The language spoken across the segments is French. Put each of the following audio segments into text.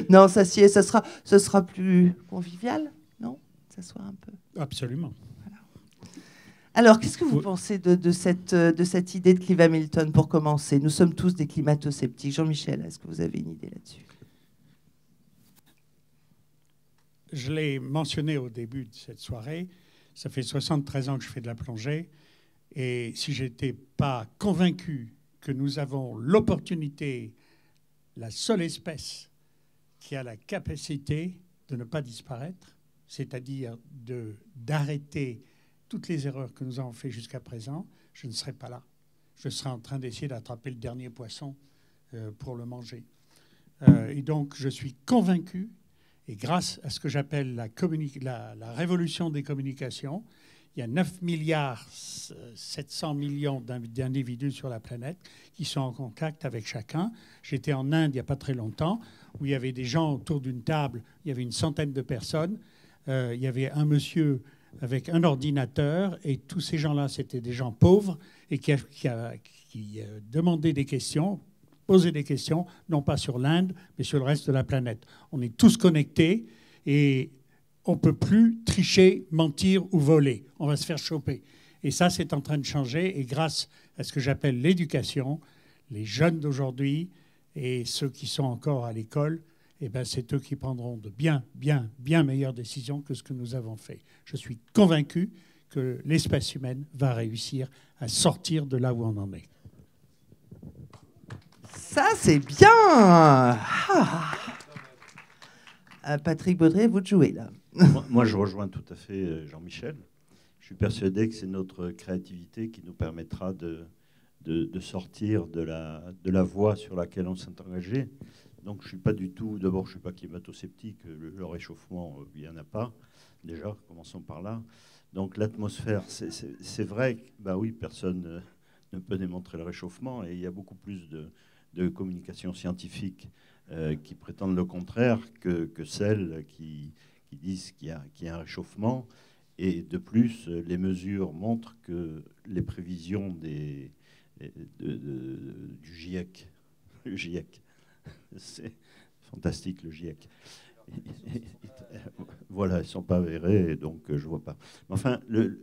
Non, s'assied, ce sera plus convivial, non? S'asseoir un peu. Absolument. Alors, qu'est-ce que vous Oui. pensez de cette idée de Clive Hamilton pour commencer? Nous sommes tous des climato-sceptiques. Jean-Michel, est-ce que vous avez une idée là-dessus? Je l'ai mentionné au début de cette soirée, ça fait 73 ans que je fais de la plongée, et si je n'étais pas convaincu que nous avons l'opportunité, la seule espèce qui a la capacité de ne pas disparaître, c'est-à-dire d'arrêter toutes les erreurs que nous avons faites jusqu'à présent, je ne serais pas là. Je serais en train d'essayer d'attraper le dernier poisson pour le manger. Et donc, je suis convaincu, et grâce à ce que j'appelle la révolution des communications, il y a 9 milliards 700 millions d'individus sur la planète qui sont en contact avec chacun. J'étais en Inde il n'y a pas très longtemps, où il y avait des gens autour d'une table, il y avait une centaine de personnes, il y avait un monsieur avec un ordinateur, et tous ces gens-là, c'était des gens pauvres, et qui demandaient des questions, poser des questions, non pas sur l'Inde, mais sur le reste de la planète. On est tous connectés et on ne peut plus tricher, mentir ou voler. On va se faire choper. Et ça, c'est en train de changer. Et grâce à ce que j'appelle l'éducation, les jeunes d'aujourd'hui et ceux qui sont encore à l'école, eh ben, c'est eux qui prendront de bien, bien, bien meilleures décisions que ce que nous avons fait. Je suis convaincu que l'espèce humaine va réussir à sortir de là où on en est. Ça, c'est bien. Patrick Baudry, vous de jouer, là. Moi, je rejoins tout à fait Jean-Michel. Je suis persuadé que c'est notre créativité qui nous permettra de sortir de la voie sur laquelle on s'est engagé. Donc, je ne suis pas du tout... D'abord, je ne suis pas climato-sceptique. Le réchauffement, il n'y en a pas. Déjà, commençons par là. Donc, l'atmosphère, c'est vrai que, bah oui, personne ne peut démontrer le réchauffement. Et il y a beaucoup plus de communication scientifique qui prétendent le contraire que celles qui disent qu'il y a un réchauffement. Et de plus, les mesures montrent que les prévisions du GIEC, le GIEC, c'est fantastique le GIEC. Voilà, elles ne sont pas avérées, donc je ne vois pas. Mais enfin, le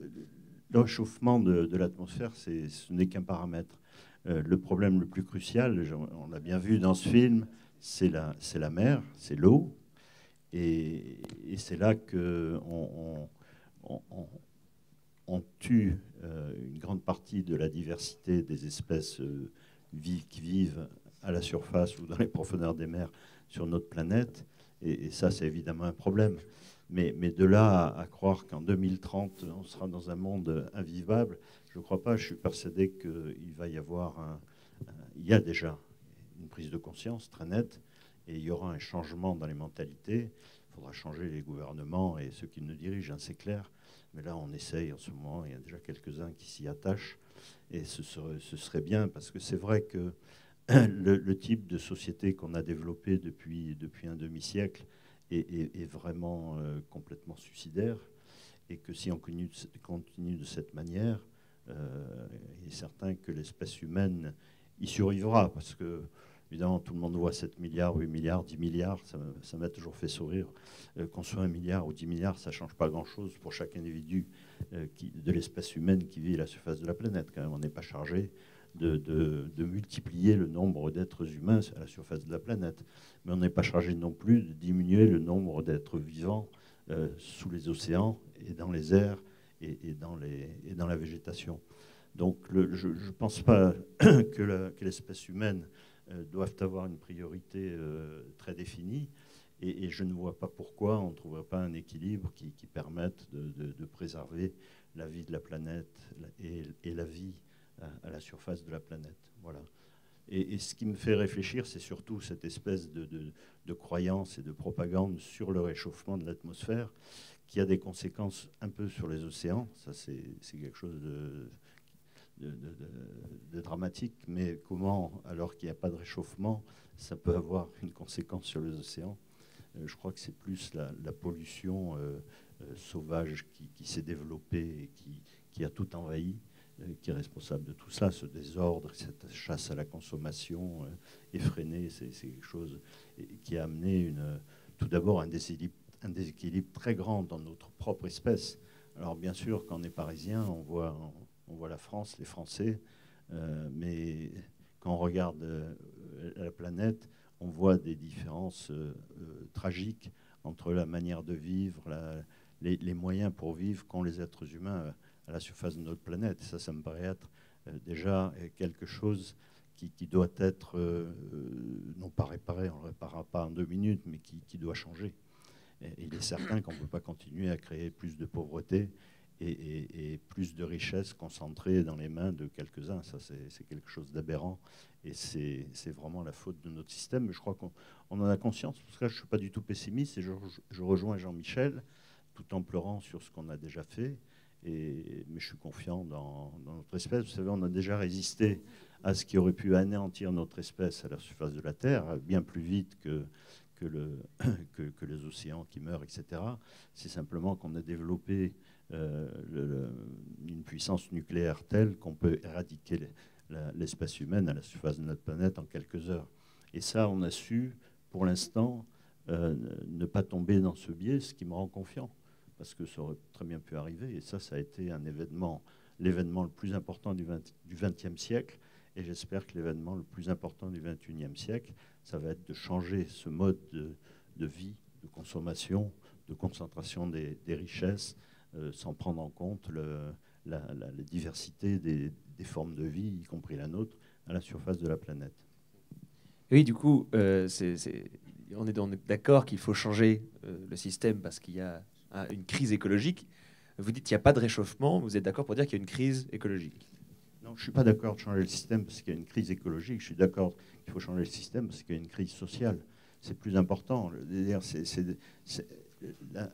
réchauffement de l'atmosphère, ce n'est qu'un paramètre. Le problème le plus crucial, on l'a bien vu dans ce film, c'est la mer, c'est l'eau. Et c'est là qu'on tue une grande partie de la diversité des espèces qui vivent à la surface ou dans les profondeurs des mers sur notre planète. Et ça, c'est évidemment un problème. Mais de là à croire qu'en 2030, on sera dans un monde invivable, je ne crois pas. Je suis persuadé qu'il va y avoir il y a déjà une prise de conscience très nette, et il y aura un changement dans les mentalités. Il faudra changer les gouvernements et ceux qui nous dirigent, hein, c'est clair. Mais là, on essaye en ce moment. Il y a déjà quelques-uns qui s'y attachent. Et ce serait bien, parce que c'est vrai que le type de société qu'on a développé depuis un demi-siècle est vraiment complètement suicidaire. Et que si on continue de cette manière, il est certain que l'espèce humaine y survivra. Parce que, évidemment, tout le monde voit 7 milliards, 8 milliards, 10 milliards. Ça m'a toujours fait sourire. Qu'on soit 1 milliard ou 10 milliards, ça ne change pas grand-chose pour chaque individu de l'espèce humaine qui vit à la surface de la planète. Quand même, on n'est pas chargé de multiplier le nombre d'êtres humains à la surface de la planète. Mais on n'est pas chargé non plus de diminuer le nombre d'êtres vivants sous les océans et dans les airs et dans la végétation. Donc je ne pense pas que l'espèce humaine doive avoir une priorité très définie, et je ne vois pas pourquoi on ne trouverait pas un équilibre qui permette de préserver la vie de la planète et la vie à la surface de la planète. Voilà. Et ce qui me fait réfléchir, c'est surtout cette espèce de croyance et de propagande sur le réchauffement de l'atmosphère, qui a des conséquences un peu sur les océans. Ça, c'est quelque chose de dramatique. Mais comment, alors qu'il n'y a pas de réchauffement, ça peut avoir une conséquence sur les océans? Je crois que c'est plus la pollution sauvage qui s'est développée et qui a tout envahi, qui est responsable de tout ça, ce désordre, cette chasse à la consommation effrénée. C'est quelque chose qui a amené tout d'abord un déséquilibre très grand dans notre propre espèce. Alors bien sûr, quand on est parisien, on voit la France, les Français, mais quand on regarde la planète, on voit des différences tragiques entre la manière de vivre, les moyens pour vivre qu'ont les êtres humains à la surface de notre planète. Ça me paraît être déjà quelque chose qui doit être, non pas réparé, on ne le réparera pas en 2 minutes, mais qui doit changer. Et il est certain qu'on ne peut pas continuer à créer plus de pauvreté et plus de richesses concentrées dans les mains de quelques-uns. Ça, c'est quelque chose d'aberrant. Et c'est vraiment la faute de notre système. Mais je crois qu'on en a conscience. Parce que là, je ne suis pas du tout pessimiste et je rejoins Jean-Michel tout en pleurant sur ce qu'on a déjà fait. Mais je suis confiant dans notre espèce. Vous savez, on a déjà résisté à ce qui aurait pu anéantir notre espèce à la surface de la Terre, bien plus vite que les océans qui meurent, etc. C'est simplement qu'on a développé une puissance nucléaire telle qu'on peut éradiquer l'espèce humaine à la surface de notre planète en quelques heures. Et ça, on a su, pour l'instant, ne pas tomber dans ce biais, ce qui me rend confiant, parce que ça aurait très bien pu arriver. Et ça a été l'événement le plus important du XXe siècle. Et j'espère que l'événement le plus important du XXIe siècle, ça va être de changer ce mode de vie, de consommation, de concentration des richesses, sans prendre en compte la diversité des formes de vie, y compris la nôtre, à la surface de la planète. Oui, du coup, on est d'accord qu'il faut changer le système parce qu'il y a une crise écologique. Vous dites qu'il n'y a pas de réchauffement, vous êtes d'accord pour dire qu'il y a une crise écologique? Non, je ne suis pas d'accord de changer le système parce qu'il y a une crise écologique. Je suis d'accord qu'il faut changer le système parce qu'il y a une crise sociale. C'est plus important.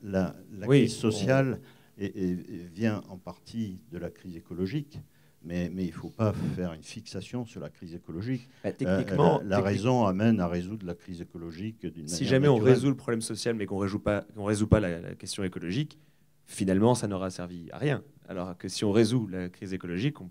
La crise sociale vient en partie de la crise écologique, mais il ne faut pas faire une fixation sur la crise écologique. Techniquement, la raison amène à résoudre la crise écologique d'une manière si jamais naturelle. on résout le problème social mais qu'on ne résout pas la question écologique, finalement, ça n'aura servi à rien. Alors que si on résout la crise écologique, on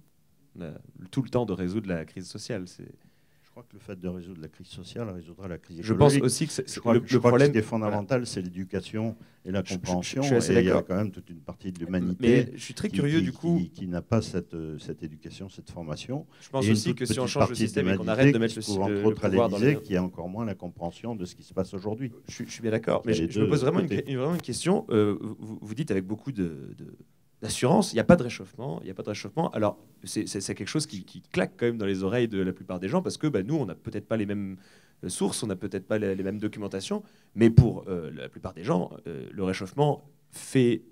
a tout le temps de résoudre la crise sociale. Je crois que le fait de résoudre la crise sociale résoudra la crise écologique. Je pense aussi que le problème qui est fondamental, c'est l'éducation et la compréhension. Je suis assez et il y a d'accord. quand même toute une partie de l'humanité je suis très curieux du coup. Qui n'a pas cette éducation, cette formation. Je pense aussi que si on change le système et qu'on arrête de mettre le pouvoir dans les... qu'il y a encore moins la compréhension de ce qui se passe aujourd'hui. Je suis bien d'accord. Mais je me pose vraiment une question. Vous dites avec beaucoup d'assurance, il n'y a pas de réchauffement, il n'y a pas de réchauffement. Alors, c'est quelque chose qui claque quand même dans les oreilles de la plupart des gens parce que nous, on n'a peut-être pas les mêmes sources, on n'a peut-être pas les mêmes documentations, mais pour la plupart des gens, le réchauffement fait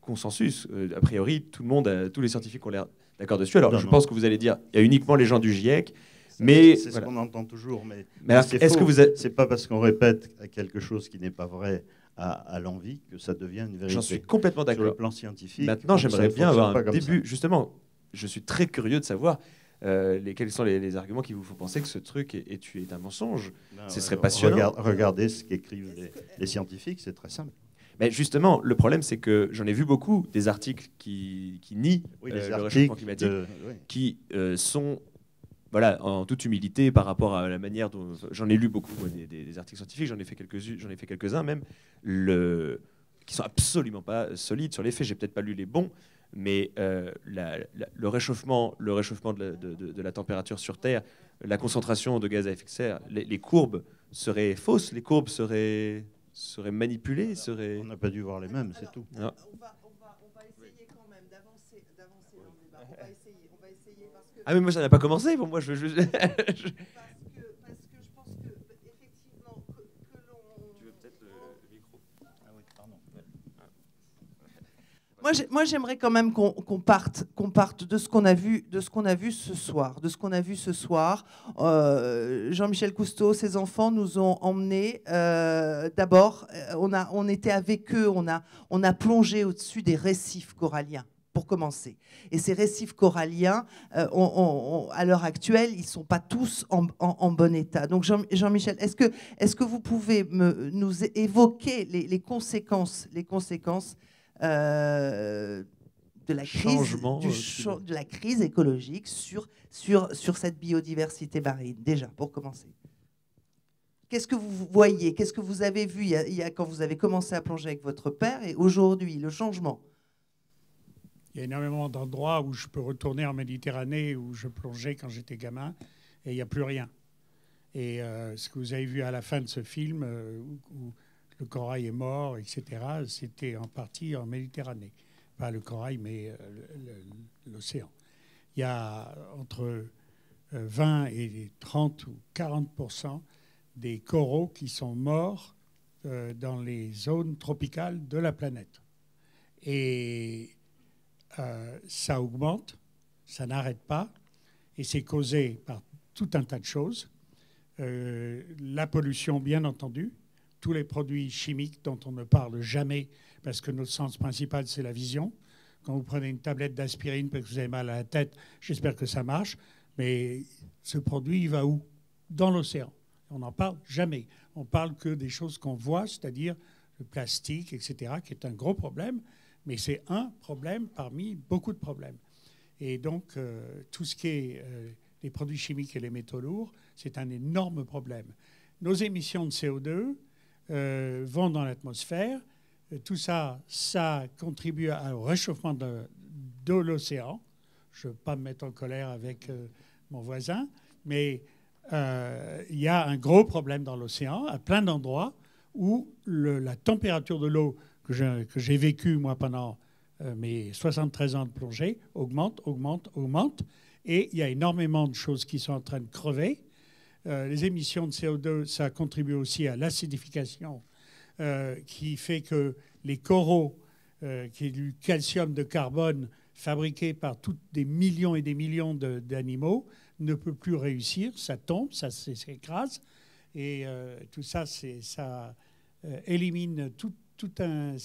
consensus. A priori, tous les scientifiques ont l'air d'accord dessus. Alors, je pense que vous allez dire, il y a uniquement les gens du GIEC. Mais c'est ce qu'on entend toujours. Mais est-ce que vous êtes... C'est pas parce qu'on répète quelque chose qui n'est pas vrai à l'envie que ça devient une vérité. J'en suis complètement d'accord. Sur le plan scientifique. Maintenant, j'aimerais bien avoir un début. Justement, je suis très curieux de savoir quels sont les arguments qui vous font penser que ce truc est un mensonge. Ce serait passionnant. Regardez ce qu'écrivent les scientifiques, c'est très simple. Mais justement, le problème, c'est que j'en ai vu beaucoup des articles qui nient le réchauffement climatique, qui sont... Voilà, en toute humilité par rapport à la manière dont j'en ai lu beaucoup, des articles scientifiques, j'en ai fait quelques-uns même, qui sont absolument pas solides sur les faits. J'ai peut-être pas lu les bons, mais le réchauffement de la température sur Terre, la concentration de gaz à effet de serre, les courbes seraient fausses, les courbes seraient manipulées, On n'a pas dû voir les mêmes, c'est tout. Non. On va essayer quand même d'avancer dans le débat. On va essayer parce que... Ah mais moi ça n'a pas commencé pour moi. Parce que je pense que effectivement que l'on... Tu veux peut-être le micro? Ah oui, pardon. Moi, j'aimerais quand même qu'on parte de ce qu'on a vu, ce soir. Jean-Michel Cousteau, ses enfants nous ont emmenés. D'abord, on était avec eux, on a plongé au-dessus des récifs coralliens. Pour commencer. Et ces récifs coralliens, à l'heure actuelle, ils ne sont pas tous en bon état. Donc Jean-Michel, est-ce que vous pouvez nous évoquer les conséquences de la crise écologique sur cette biodiversité marine, déjà, pour commencer. Qu'est-ce que vous voyez? Qu'est-ce que vous avez vu quand vous avez commencé à plonger avec votre père et aujourd'hui, le changement? Il y a énormément d'endroits où je peux retourner en Méditerranée, où je plongeais quand j'étais gamin, et il n'y a plus rien. Et ce que vous avez vu à la fin de ce film, où le corail est mort, etc., c'était en partie en Méditerranée. Pas le corail, mais l'océan. Il y a entre 20 et 30 ou 40% des coraux qui sont morts dans les zones tropicales de la planète. Et ça augmente, ça n'arrête pas, et c'est causé par tout un tas de choses. La pollution, bien entendu, tous les produits chimiques dont on ne parle jamais, parce que notre sens principal, c'est la vision. Quand vous prenez une tablette d'aspirine parce que vous avez mal à la tête, j'espère que ça marche, mais ce produit, il va où? Dans l'océan. On n'en parle jamais. On parle que des choses qu'on voit, c'est-à-dire le plastique, etc., qui est un gros problème, mais c'est un problème parmi beaucoup de problèmes. Et donc, tout ce qui est les produits chimiques et les métaux lourds, c'est un énorme problème. Nos émissions de CO2 vont dans l'atmosphère. Tout ça, ça contribue au réchauffement de l'océan. Je ne veux pas me mettre en colère avec mon voisin, mais il y a un gros problème dans l'océan, à plein d'endroits, où la température de l'eau que j'ai vécue, moi, pendant mes 73 ans de plongée, augmente. Et il y a énormément de choses qui sont en train de crever. Les émissions de CO2, ça contribue aussi à l'acidification qui fait que les coraux, qui est du calcium de carbone fabriqué par toutes des millions et des millions d'animaux, ne peut plus réussir. Ça tombe, ça s'écrase. Et tout ça, ça élimine tout un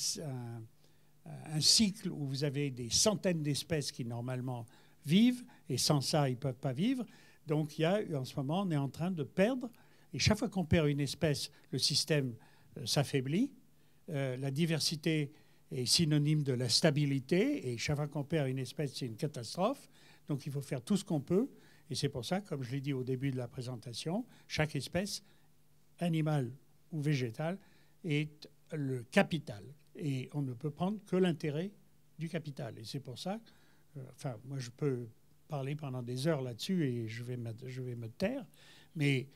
cycle où vous avez des centaines d'espèces qui, normalement, vivent. Et sans ça, ils ne peuvent pas vivre. Donc, en ce moment, on est en train de perdre. Et chaque fois qu'on perd une espèce, le système s'affaiblit. La diversité est synonyme de la stabilité. Et chaque fois qu'on perd une espèce, c'est une catastrophe. Donc, il faut faire tout ce qu'on peut. Et c'est pour ça, comme je l'ai dit au début de la présentation, chaque espèce, animale ou végétale, est le capital. Et on ne peut prendre que l'intérêt du capital. Et c'est pour ça, moi, je peux parler pendant des heures là-dessus et je vais me taire. Mais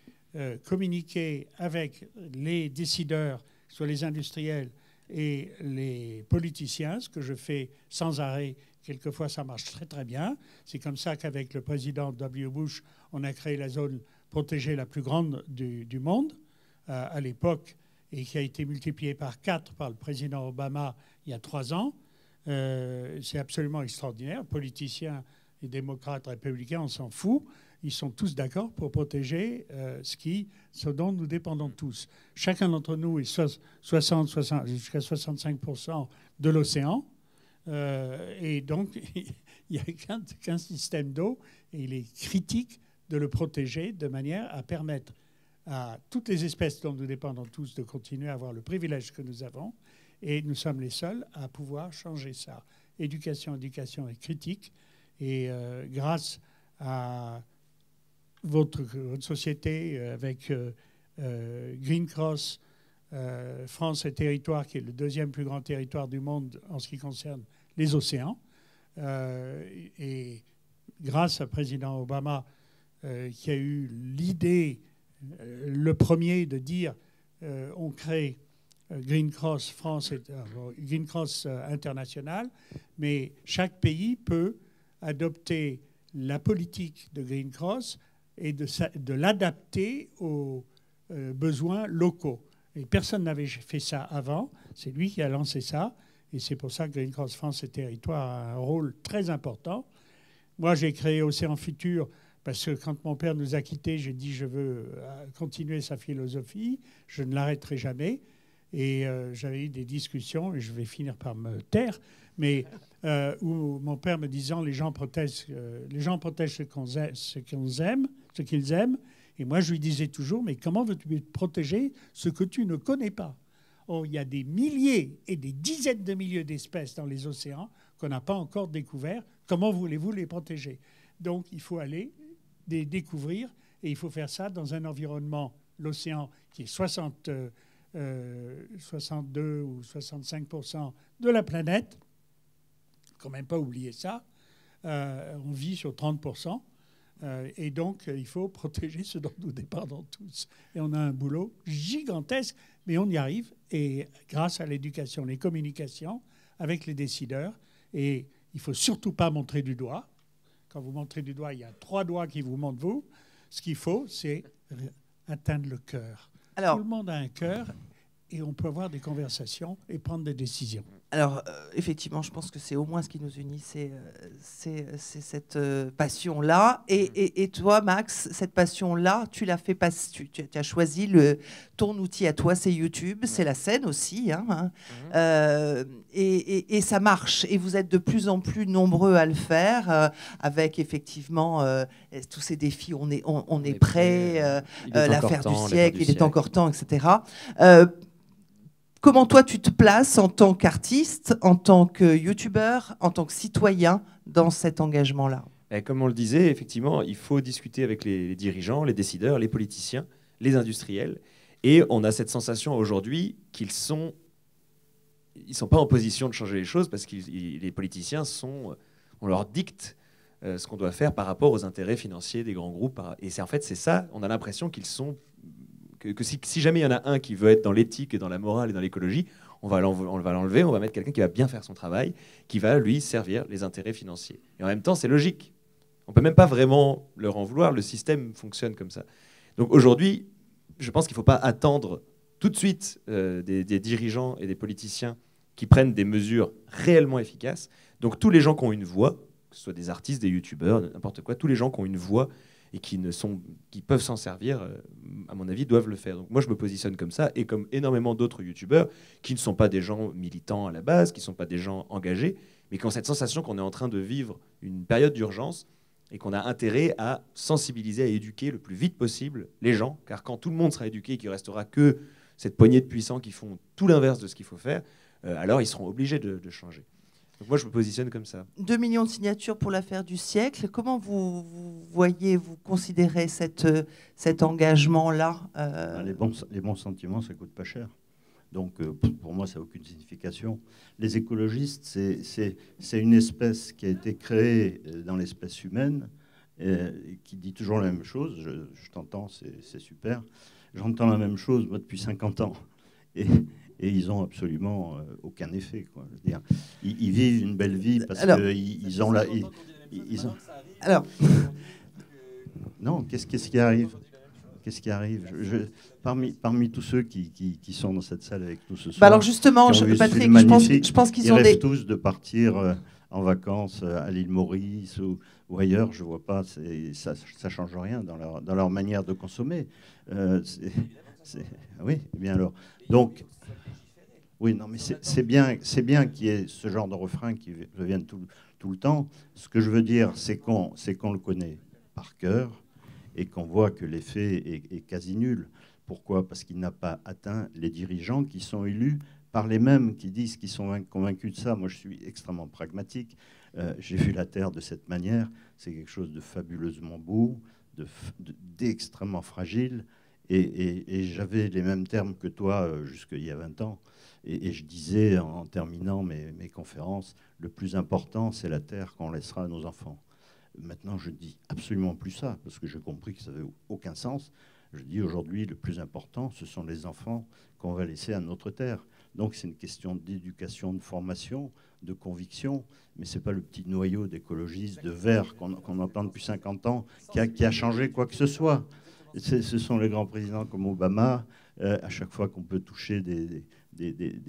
communiquer avec les décideurs, soit les industriels et les politiciens, ce que je fais sans arrêt. Quelquefois, ça marche très, très bien. C'est comme ça qu'avec le président W. Bush, on a créé la zone protégée la plus grande du monde à l'époque et qui a été multipliée par 4 par le président Obama il y a 3 ans. C'est absolument extraordinaire. Politiciens et démocrates républicains, on s'en fout. Ils sont tous d'accord pour protéger ce dont nous dépendons tous. Chacun d'entre nous est 60 jusqu'à 65% de l'océan. Et donc, il n'y a qu'un système d'eau et il est critique de le protéger de manière à permettre à toutes les espèces dont nous dépendons tous de continuer à avoir le privilège que nous avons. Et nous sommes les seuls à pouvoir changer ça. Éducation est critique. Et grâce à votre société avec Green Cross, France et Territoire, qui est le 2e plus grand territoire du monde en ce qui concerne les océans. Et grâce au président Obama, qui a eu l'idée, le premier, de dire on crée Green Cross France, Green Cross international, mais chaque pays peut adopter la politique de Green Cross et de l'adapter aux besoins locaux. Et personne n'avait fait ça avant. C'est lui qui a lancé ça. Et c'est pour ça que Green Cross France et Territoire a un rôle très important. Moi, j'ai créé Océan Futur parce que quand mon père nous a quittés, j'ai dit je veux continuer sa philosophie. Je ne l'arrêterai jamais. Et j'avais eu des discussions, et je vais finir par me taire, mais où mon père me disant les gens protègent ce qu'ils aiment. Et moi, je lui disais toujours, mais comment veux-tu protéger ce que tu ne connais pas? Oh, il y a des milliers et des dizaines de milliers d'espèces dans les océans qu'on n'a pas encore découvert. Comment voulez-vous les protéger? Donc, il faut aller les découvrir et il faut faire ça dans un environnement, l'océan, qui est 62 ou 65% de la planète. Il ne faut quand même pas oublier ça. On vit sur 30%. Et donc, il faut protéger ce dont nous dépendons tous. Et on a un boulot gigantesque, mais on y arrive. Et grâce à l'éducation, les communications avec les décideurs. Et il ne faut surtout pas montrer du doigt. Quand vous montrez du doigt, il y a 3 doigts qui vous montrent vous. Ce qu'il faut, c'est atteindre le cœur. Alors, tout le monde a un cœur et on peut avoir des conversations et prendre des décisions. Alors, effectivement, je pense que c'est au moins ce qui nous unit, c'est cette passion-là. Et toi, Max, cette passion-là, tu l'as fait passer. Tu as choisi ton outil à toi, c'est YouTube, c'est la scène aussi. Et ça marche. Et vous êtes de plus en plus nombreux à le faire, avec effectivement tous ces défis. On est prêt, l'affaire du siècle, il est encore temps, etc. Comment toi, tu te places en tant qu'artiste, en tant que youtubeur, en tant que citoyen dans cet engagement-là? Comme on le disait, effectivement, il faut discuter avec les dirigeants, les décideurs, les politiciens, les industriels. Et on a cette sensation aujourd'hui qu'ils sont pas en position de changer les choses parce que les politiciens on leur dicte ce qu'on doit faire par rapport aux intérêts financiers des grands groupes. Et c'est ça, on a l'impression qu'ils sont... que si jamais il y en a un qui veut être dans l'éthique et dans la morale et dans l'écologie, on va l'enlever, on va mettre quelqu'un qui va bien faire son travail, qui va, lui, servir les intérêts financiers. Et en même temps, c'est logique. On ne peut même pas vraiment leur en vouloir, le système fonctionne comme ça. Donc aujourd'hui, je pense qu'il ne faut pas attendre tout de suite des dirigeants et des politiciens qui prennent des mesures réellement efficaces. Donc tous les gens qui ont une voix, que ce soit des artistes, des youtubeurs, n'importe quoi, tous les gens qui ont une voix et qui peuvent s'en servir, à mon avis, doivent le faire. Donc moi, je me positionne comme ça, et comme énormément d'autres youtubeurs, qui ne sont pas des gens militants à la base, qui ne sont pas des gens engagés, mais qui ont cette sensation qu'on est en train de vivre une période d'urgence, et qu'on a intérêt à sensibiliser, à éduquer le plus vite possible les gens, car quand tout le monde sera éduqué et qu'il ne restera que cette poignée de puissants qui font tout l'inverse de ce qu'il faut faire, alors ils seront obligés de changer. Donc moi, je me positionne comme ça. 2 millions de signatures pour l'affaire du siècle. Comment vous considérez cet engagement-là Les bons sentiments, ça ne coûte pas cher. Donc, pour moi, ça n'a aucune signification. Les écologistes, c'est une espèce qui a été créée dans l'espèce humaine, qui dit toujours la même chose. Je t'entends, c'est super. J'entends la même chose, moi, depuis 50 ans. Et ils n'ont absolument aucun effet, quoi. Je veux dire, ils vivent une belle vie parce qu'ils ont la... Alors... Non, qu'est-ce qui arrive? Qu'est-ce qui arrive? Parmi tous ceux qui sont dans cette salle avec nous ce soir... alors justement, Patrick, je pense qu'ils ont rêvent tous de partir en vacances à l'île Maurice ou ailleurs. Je ne vois pas, ça ne change rien dans leur manière de consommer. Oui, bien alors. Donc... Oui, non, mais c'est bien qu'il y ait ce genre de refrain qui revienne tout le temps. Ce que je veux dire, c'est qu'on le connaît par cœur et qu'on voit que l'effet est quasi nul. Pourquoi? Parce qu'il n'a pas atteint les dirigeants qui sont élus par les mêmes qui disent qu'ils sont convaincus de ça. Moi, je suis extrêmement pragmatique. J'ai vu la Terre de cette manière. C'est quelque chose de fabuleusement beau, d'extrêmement fragile. Et j'avais les mêmes termes que toi jusqu'il y a 20 ans. Et je disais, en terminant mes conférences, le plus important, c'est la terre qu'on laissera à nos enfants. Maintenant, je dis absolument plus ça, parce que j'ai compris que ça n'avait aucun sens. Je dis aujourd'hui, le plus important, ce sont les enfants qu'on va laisser à notre terre. Donc c'est une question d'éducation, de formation, de conviction, mais ce n'est pas le petit noyau d'écologistes, de verts qu'on entend depuis 50 ans qui a changé quoi que ce soit. Ce sont les grands présidents comme Obama, à chaque fois qu'on peut toucher des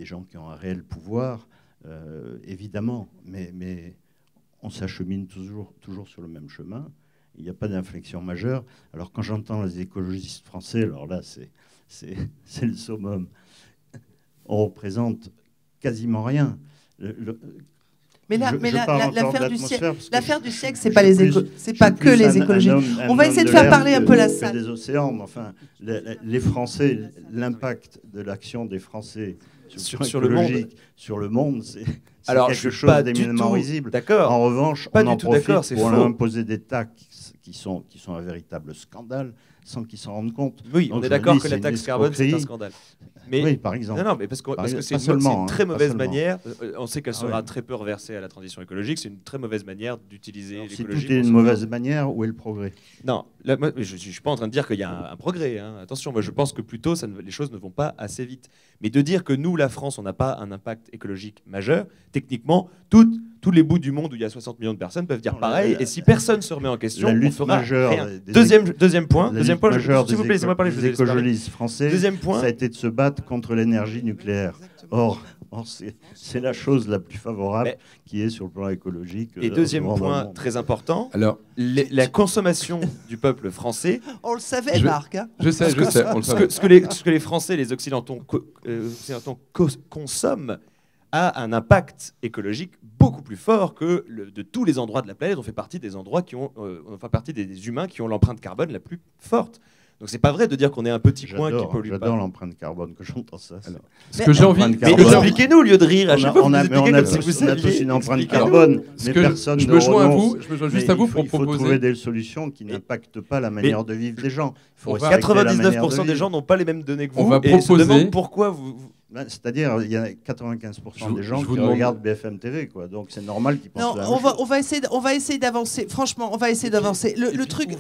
gens qui ont un réel pouvoir, évidemment, mais on s'achemine toujours sur le même chemin. Il n'y a pas d'inflexion majeure. Alors quand j'entends les écologistes français, alors là, c'est le summum. On représente quasiment rien. Mais l'affaire du siècle, c'est pas que les écologistes. On va essayer de faire parler un peu la salle. Des océans, mais enfin, les Français, l'impact de l'action des Français sur le monde, c'est quelque chose d'éminemment risible. D'accord. En revanche, on en profite pour leur imposer des taxes qui sont un véritable scandale, sans qu'ils s'en rendent compte. Oui, on est d'accord que la taxe carbone, c'est un scandale. Mais, oui, par exemple. Non, mais parce que c'est une très mauvaise manière. On sait qu'elle sera très peu reversée à la transition écologique. C'est une très mauvaise manière d'utiliser l'écologie. Si tout est une mauvaise manière, où est le progrès? Non, là, moi, je ne suis pas en train de dire qu'il y a un progrès. Hein. Attention, moi je pense que plutôt les choses ne vont pas assez vite. Mais de dire que nous, la France, on n'a pas un impact écologique majeur, techniquement, tous les bouts du monde où il y a 60 millions de personnes peuvent dire pareil. Et si personne se remet en question, on fera rien. Deuxième point, s'il vous plaît, laissez-moi parler. Les écologistes français, deuxième point, ça a été de se battre contre l'énergie nucléaire. Or c'est la chose la plus favorable qui est sur le plan écologique. Et deuxième point très important, la consommation du peuple français. On le savait, Marc. Hein. Je sais, on le savait. Ce que les Français, les Occidentaux consomment a un impact écologique beaucoup plus fort que de tous les endroits de la planète. On fait partie des endroits on fait partie des humains qui ont l'empreinte carbone la plus forte. Donc c'est pas vrai de dire qu'on est un petit point qui pollue pas. J'adore l'empreinte carbone que j'entends ça. Ce que j'ai envie. Mais expliquez-nous au lieu de rire. À chaque fois, on a tous une empreinte carbone, mais personne ne renonce. Je me joins juste à vous pour proposer. Il faut trouver des solutions qui n'impactent pas la manière de vivre des gens. 99% des gens n'ont pas les mêmes données que vous. On va proposer. Et se demandent pourquoi vous. C'est-à-dire, il y a 95% des gens qui regardent BFM TV, quoi. Donc c'est normal qu'ils pensent. Non, on va essayer d'avancer. Franchement, on va essayer d'avancer. Le truc,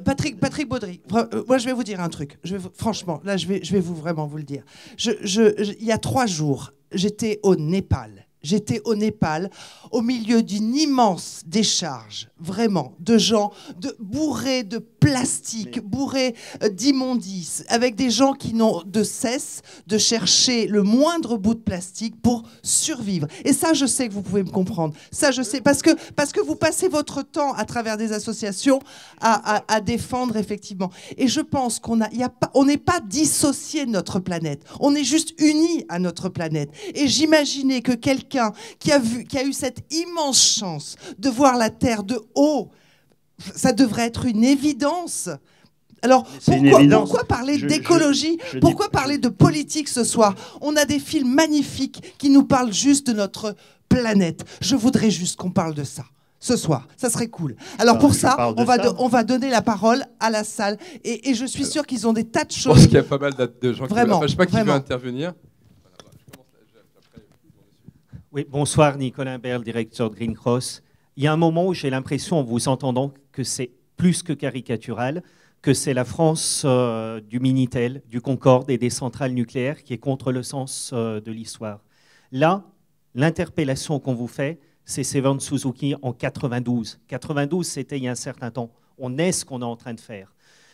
Patrick Baudry. Moi, je vais vous dire un truc. Franchement, là, je vais vraiment vous le dire. Il y a 3 jours, j'étais au Népal. J'étais au Népal, au milieu d'une immense décharge, vraiment, de gens bourrés de plastique, bourrés d'immondices, avec des gens qui n'ont de cesse de chercher le moindre bout de plastique pour survivre. Et ça, je sais que vous pouvez me comprendre. Ça, je sais, parce que vous passez votre temps à travers des associations à défendre, effectivement. Et je pense qu'on n'est pas dissocié de notre planète. On est juste unis à notre planète. Et j'imaginais que quelqu'un qui a eu cette immense chance de voir la Terre de haut, ça devrait être une évidence. Alors, pourquoi parler d'écologie? Pourquoi parler de politique ce soir? On a des films magnifiques qui nous parlent juste de notre planète. Je voudrais juste qu'on parle de ça ce soir. Ça serait cool. Alors pour ça, on va donner la parole à la salle. Et je suis sûr qu'ils ont des tas de choses. Je pense qu'il y a pas mal de gens qui veulent. Enfin, je ne sais pas qui veut intervenir. Oui, bonsoir, Nicolas Berle, directeur de Green Cross. Il y a un moment où j'ai l'impression, en vous entendant, que c'est plus que caricatural, que c'est la France du Minitel, du Concorde et des centrales nucléaires qui est contre le sens de l'histoire. Là, l'interpellation qu'on vous fait, c'est Sevan Suzuki en 92. 92, c'était il y a un certain temps. On est ce qu'on est en train de faire.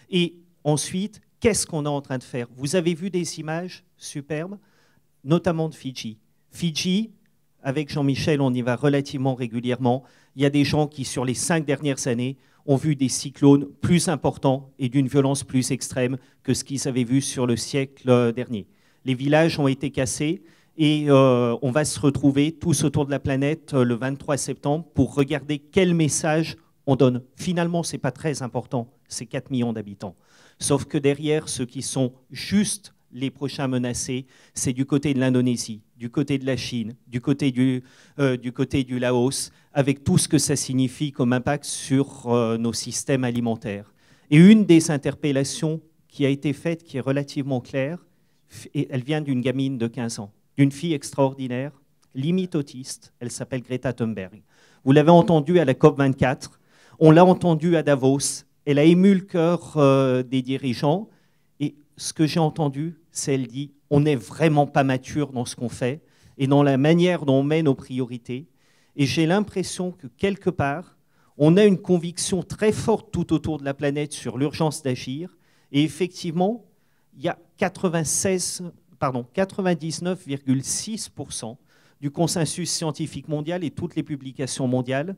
Et ensuite, qu'est-ce qu'on est en train de faire? Vous avez vu des images superbes, notamment de Fidji. Fidji, avec Jean-Michel, on y va relativement régulièrement. Il y a des gens qui, sur les 5 dernières années, ont vu des cyclones plus importants et d'une violence plus extrême que ce qu'ils avaient vu sur le siècle dernier. Les villages ont été cassés et on va se retrouver tous autour de la planète le 23 septembre pour regarder quel message on donne. Finalement, ce n'est pas très important, c'est 4 millions d'habitants. Sauf que derrière, ceux qui sont juste les prochains menacés, c'est du côté de l'Indonésie, du côté de la Chine, du côté du Laos, avec tout ce que ça signifie comme impact sur nos systèmes alimentaires. Et une des interpellations qui a été faite, qui est relativement claire, et elle vient d'une gamine de 15 ans, d'une fille extraordinaire, limite autiste, elle s'appelle Greta Thunberg. Vous l'avez entendue à la COP24, on l'a entendue à Davos, elle a ému le cœur des dirigeants, et ce que j'ai entendu, c'est elle dit « on n'est vraiment pas mature dans ce qu'on fait et dans la manière dont on met nos priorités ». Et j'ai l'impression que quelque part, on a une conviction très forte tout autour de la planète sur l'urgence d'agir. Et effectivement, il y a 99,6% du consensus scientifique mondial et toutes les publications mondiales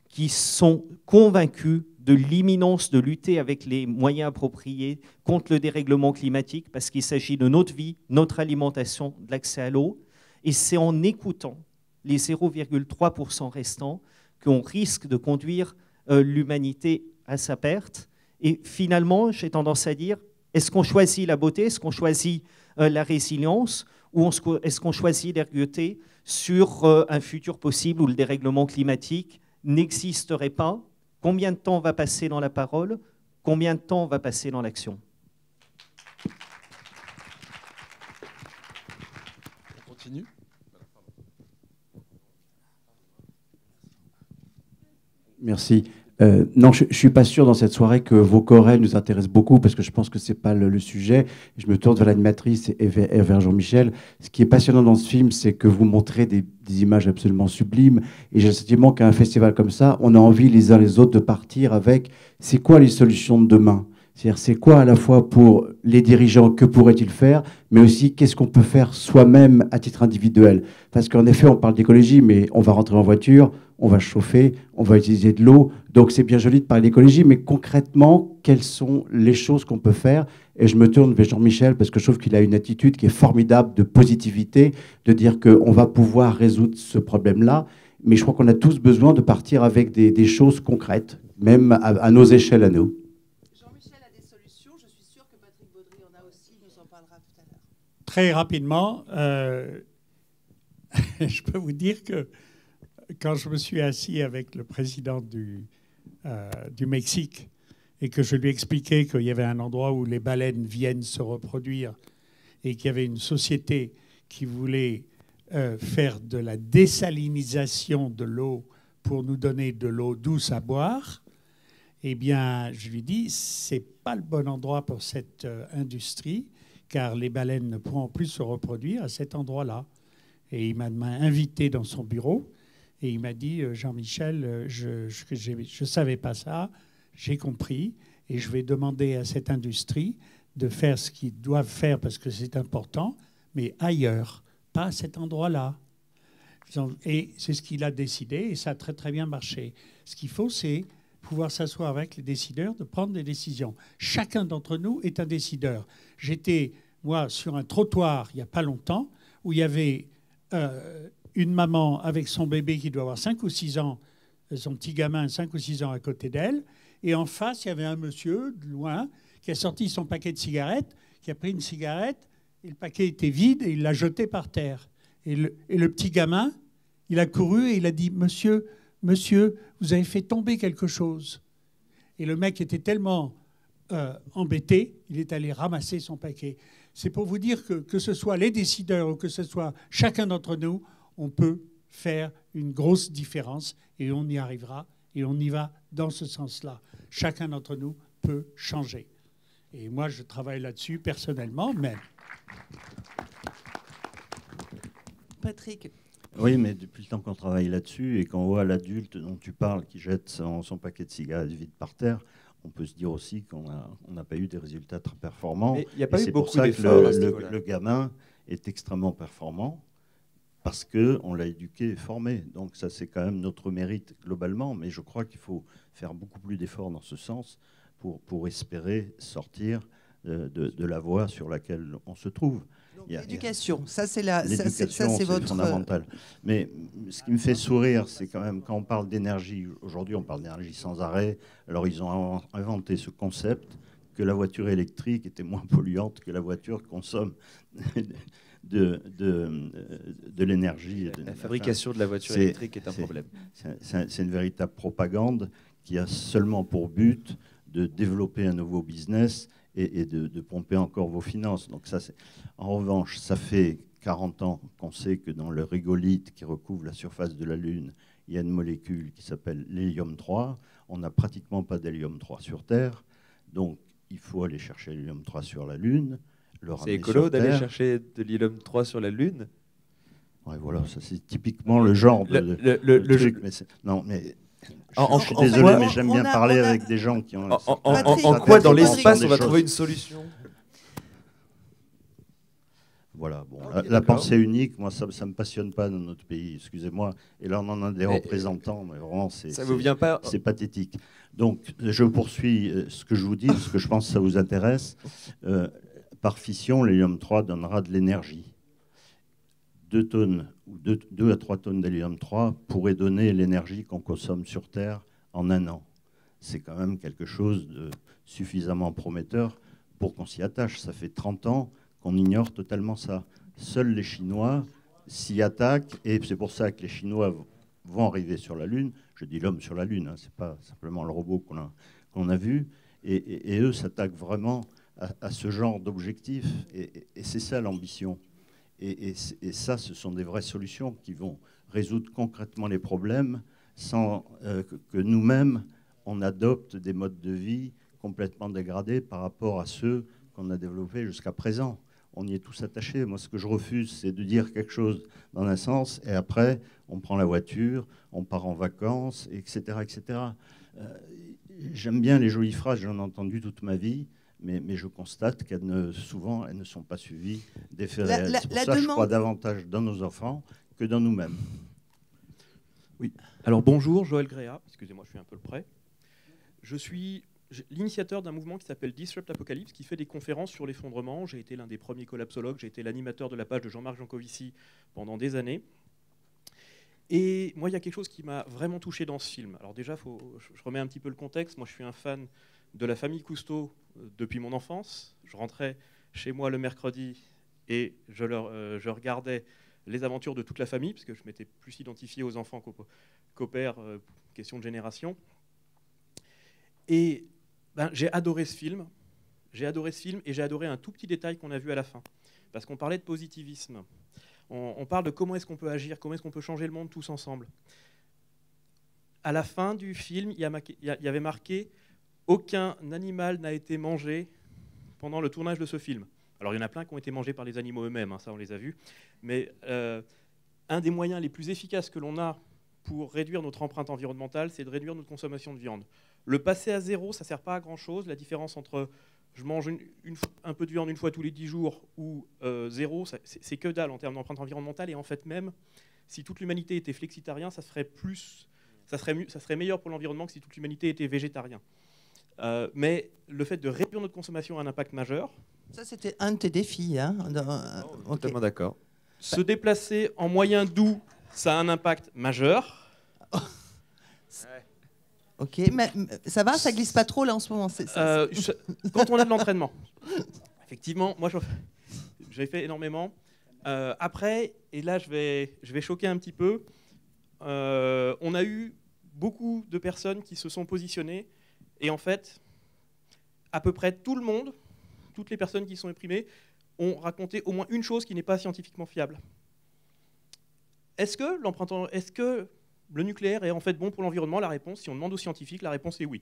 qui sont convaincus de l'imminence de lutter avec les moyens appropriés contre le dérèglement climatique, parce qu'il s'agit de notre vie, notre alimentation, de l'accès à l'eau. Et c'est en écoutant les 0,3% restants qu'on risque de conduire l'humanité à sa perte. Et finalement, j'ai tendance à dire, est-ce qu'on choisit la beauté, est-ce qu'on choisit la résilience, ou est-ce qu'on choisit d'ergoter sur un futur possible où le dérèglement climatique n'existerait pas? Combien de temps va passer dans la parole? Combien de temps va passer dans l'action? On continue. Merci. Non, je ne suis pas sûr dans cette soirée que vos chorales nous intéressent beaucoup parce que je pense que ce n'est pas le sujet. Je me tourne vers l'animatrice et vers Jean-Michel. Ce qui est passionnant dans ce film, c'est que vous montrez des images absolument sublimes. Et j'ai le sentiment qu'à un festival comme ça, on a envie les uns les autres de partir avec c'est quoi les solutions de demain? C'est-à-dire, c'est quoi à la fois pour les dirigeants, que pourraient-ils faire, mais aussi qu'est-ce qu'on peut faire soi-même à titre individuel? Parce qu'en effet, on parle d'écologie, mais on va rentrer en voiture, on va chauffer, on va utiliser de l'eau. Donc c'est bien joli de parler d'écologie, mais concrètement, quelles sont les choses qu'on peut faire? Et je me tourne vers Jean-Michel, parce que je trouve qu'il a une attitude qui est formidable de positivité, de dire qu'on va pouvoir résoudre ce problème-là. Mais je crois qu'on a tous besoin de partir avec des choses concrètes, même à nos échelles à nous. Très rapidement, je peux vous dire que quand je me suis assis avec le président du Mexique et que je lui expliquais qu'il y avait un endroit où les baleines viennent se reproduire et qu'il y avait une société qui voulait faire de la désalinisation de l'eau pour nous donner de l'eau douce à boire, eh bien, je lui dis, c'est pas le bon endroit pour cette industrie, car les baleines ne pourront plus se reproduire à cet endroit-là. Et il m'a invité dans son bureau et il m'a dit, Jean-Michel, je ne savais pas ça, j'ai compris et je vais demander à cette industrie de faire ce qu'ils doivent faire parce que c'est important, mais ailleurs, pas à cet endroit-là. Et c'est ce qu'il a décidé et ça a très très bien marché. Ce qu'il faut, c'est pouvoir s'asseoir avec les décideurs, de prendre des décisions. Chacun d'entre nous est un décideur. J'étais, moi, sur un trottoir il n'y a pas longtemps où il y avait une maman avec son bébé qui doit avoir 5 ou 6 ans, son petit gamin 5 ou 6 ans à côté d'elle, et en face, il y avait un monsieur, de loin, qui a sorti son paquet de cigarettes, qui a pris une cigarette, et le paquet était vide, et il l'a jeté par terre. Et le petit gamin, il a couru et il a dit « Monsieur, vous avez fait tomber quelque chose. » Et le mec était tellement embêté, il est allé ramasser son paquet. C'est pour vous dire que ce soit les décideurs ou que ce soit chacun d'entre nous, on peut faire une grosse différence et on y arrivera et on y va dans ce sens-là. Chacun d'entre nous peut changer. Et moi, je travaille là-dessus personnellement, mais... Patrick. Oui, mais depuis le temps qu'on travaille là-dessus et qu'on voit l'adulte dont tu parles qui jette son paquet de cigarettes vide par terre, on peut se dire aussi qu'on n'a pas eu des résultats très performants. Mais il n'y a pas eu beaucoup d'efforts. Le gamin est extrêmement performant parce qu'on l'a éduqué et formé. Donc ça, c'est quand même notre mérite globalement. Mais je crois qu'il faut faire beaucoup plus d'efforts dans ce sens pour espérer sortir de la voie sur laquelle on se trouve. L'éducation, ça c'est votre... fondamental. Mais ce qui me fait sourire, c'est quand même quand on parle d'énergie, aujourd'hui on parle d'énergie sans arrêt, alors ils ont inventé ce concept que la voiture électrique était moins polluante que la voiture consomme de l'énergie. La fabrication de la voiture électrique est un problème. C'est une véritable propagande qui a seulement pour but de développer un nouveau business et de pomper encore vos finances. Donc ça, en revanche, ça fait 40 ans qu'on sait que dans le régolithe qui recouvre la surface de la Lune, il y a une molécule qui s'appelle l'hélium-3. On n'a pratiquement pas d'hélium-3 sur Terre. Donc, il faut aller chercher l'hélium-3 sur la Lune. C'est écolo d'aller chercher de l'hélium-3 sur la Lune? Ouais, voilà, ça c'est typiquement le genre de truc. Non, mais... Je suis désolé, mais j'aime bien parler avec des gens qui ont... En quoi, dans l'espace, on va trouver une solution? Voilà, bon, la pensée unique, moi, ça ne me passionne pas dans notre pays, excusez-moi. Et là, on en a des représentants, mais vraiment, c'est pathétique. Donc, je poursuis ce que je vous dis, parce que je pense que ça vous intéresse. Par fission, l'hélium-3 donnera de l'énergie. 2 tonnes ou 2 à 3 tonnes d'hélium-3 pourraient donner l'énergie qu'on consomme sur Terre en un an. C'est quand même quelque chose de suffisamment prometteur pour qu'on s'y attache. Ça fait 30 ans qu'on ignore totalement ça. Seuls les Chinois s'y attaquent, et c'est pour ça que les Chinois vont arriver sur la Lune. Je dis l'homme sur la Lune, hein, ce n'est pas simplement le robot qu'on a vu. Et eux s'attaquent vraiment à ce genre d'objectif. Et c'est ça l'ambition. Et ça, ce sont des vraies solutions qui vont résoudre concrètement les problèmes sans que nous-mêmes, on adopte des modes de vie complètement dégradés par rapport à ceux qu'on a développés jusqu'à présent. On y est tous attachés. Moi, ce que je refuse, c'est de dire quelque chose dans un sens et après, on prend la voiture, on part en vacances, etc. etc. J'aime bien les jolies phrases, j'en ai entendu toute ma vie, mais je constate souvent, elles ne sont pas suivies d'effets réels. C'est pour ça que je crois davantage dans nos enfants que dans nous-mêmes. Oui. Alors bonjour, Joël Gréa. Excusez-moi, je suis un peu le près. Je suis l'initiateur d'un mouvement qui s'appelle Disrupt Apocalypse, qui fait des conférences sur l'effondrement. J'ai été l'un des premiers collapsologues, j'ai été l'animateur de la page de Jean-Marc Jancovici pendant des années. Et moi, il y a quelque chose qui m'a vraiment touché dans ce film. Alors déjà, je remets un petit peu le contexte. Moi, je suis un fan de la famille Cousteau depuis mon enfance. Je rentrais chez moi le mercredi et je regardais les aventures de toute la famille, parce que je m'étais plus identifié aux enfants qu'aux pères, question de génération. Et j'ai adoré ce film. J'ai adoré ce film et j'ai adoré un tout petit détail qu'on a vu à la fin. Parce qu'on parlait de positivisme. On parle de comment est-ce qu'on peut agir, comment est-ce qu'on peut changer le monde tous ensemble. À la fin du film, il y avait marqué « Aucun animal n'a été mangé pendant le tournage de ce film ». Alors il y en a plein qui ont été mangés par les animaux eux-mêmes, hein, ça on les a vus. Mais un des moyens les plus efficaces que l'on a pour réduire notre empreinte environnementale, c'est de réduire notre consommation de viande. Le passer à zéro, ça ne sert pas à grand-chose. La différence entre je mange un peu de viande une fois tous les 10 jours ou zéro, c'est que dalle en termes d'empreinte environnementale. Et en fait, même si toute l'humanité était flexitarien, ça serait meilleur pour l'environnement que si toute l'humanité était végétarien. Mais le fait de réduire notre consommation a un impact majeur. Ça, c'était un de tes défis. Hein, totalement d'accord. Se déplacer en moyen doux, ça a un impact majeur. Ok, mais ça va, ça glisse pas trop là en ce moment. Quand on a de l'entraînement. Effectivement, moi j'ai fait énormément. Après, et là je vais choquer un petit peu, on a eu beaucoup de personnes qui se sont positionnées et en fait, à peu près tout le monde, toutes les personnes qui sont exprimées, ont raconté au moins une chose qui n'est pas scientifiquement fiable. Est-ce que le nucléaire est en fait bon pour l'environnement? La réponse, si on demande aux scientifiques, la réponse est oui.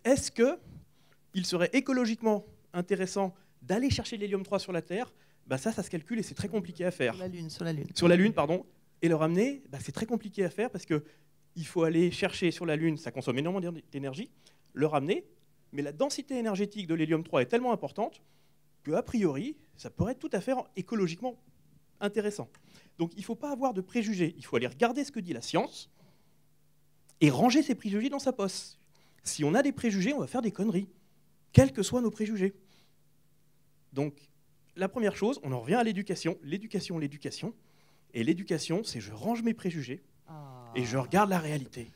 Est-ce qu'il serait écologiquement intéressant d'aller chercher l'hélium-3 sur la Terre? Ça se calcule et c'est très compliqué à faire. Sur la Lune. Sur la Lune, pardon. Et le ramener, c'est très compliqué à faire parce qu'il faut aller chercher sur la Lune, ça consomme énormément d'énergie, le ramener, mais la densité énergétique de l'hélium-3 est tellement importante qu'a priori, ça pourrait être tout à fait écologiquement intéressant. Donc il ne faut pas avoir de préjugés, il faut aller regarder ce que dit la science et ranger ses préjugés dans sa poche. Si on a des préjugés, on va faire des conneries, quels que soient nos préjugés. Donc la première chose, on en revient à l'éducation. L'éducation. Et l'éducation, c'est je range mes préjugés et je regarde la réalité.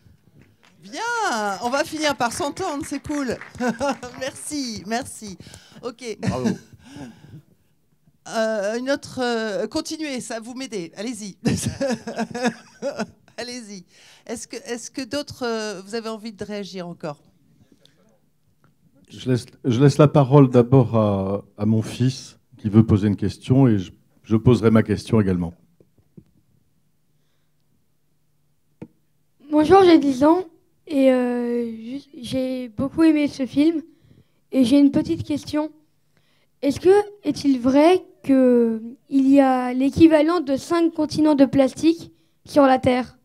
Bien, on va finir par s'entendre, c'est cool. Merci. Ok. Bravo. Une autre... continuez, ça vous m'aidez. Allez-y. Allez-y. Est-ce que d'autres... vous avez envie de réagir encore? Je laisse la parole d'abord à mon fils qui veut poser une question et je poserai ma question également. Bonjour, j'ai 10 ans et j'ai beaucoup aimé ce film et j'ai une petite question. Est-il vrai qu'il y a l'équivalent de 5 continents de plastique sur la Terre?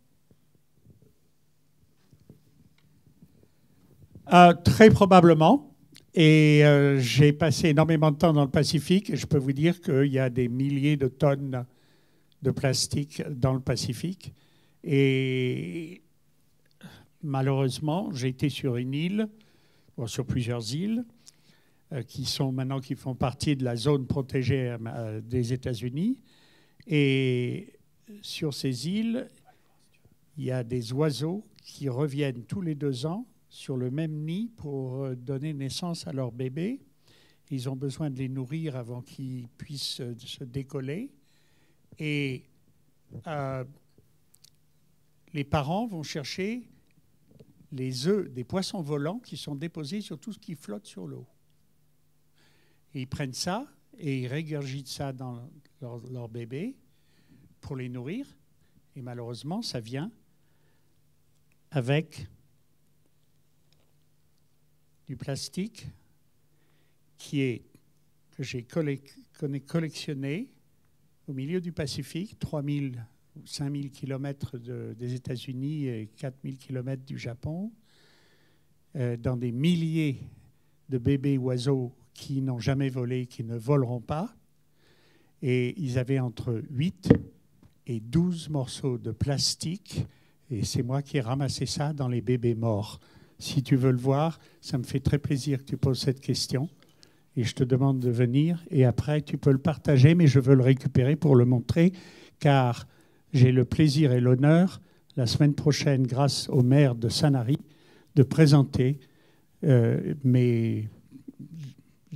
Très probablement. Et j'ai passé énormément de temps dans le Pacifique et je peux vous dire qu'il y a des milliers de tonnes de plastique dans le Pacifique. Et malheureusement, j'ai été sur une île, sur plusieurs îles, qui font partie de la zone protégée des États-Unis. Et sur ces îles, il y a des oiseaux qui reviennent tous les 2 ans sur le même nid pour donner naissance à leurs bébés. Ils ont besoin de les nourrir avant qu'ils puissent se décoller. Et les parents vont chercher les œufs des poissons volants qui sont déposés sur tout ce qui flotte sur l'eau. Et ils prennent ça et ils régurgitent ça dans leur bébé pour les nourrir. Et malheureusement, ça vient avec du plastique que j'ai collectionné au milieu du Pacifique, 3000 ou 5000 km des États-Unis et 4000 km du Japon, dans des milliers de bébés oiseaux qui n'ont jamais volé, qui ne voleront pas. Et ils avaient entre 8 et 12 morceaux de plastique. Et c'est moi qui ai ramassé ça dans les bébés morts. Si tu veux le voir, ça me fait très plaisir que tu poses cette question. Et je te demande de venir. Et après, tu peux le partager, mais je veux le récupérer pour le montrer, car j'ai le plaisir et l'honneur, la semaine prochaine, grâce au maire de Sanary, de présenter mes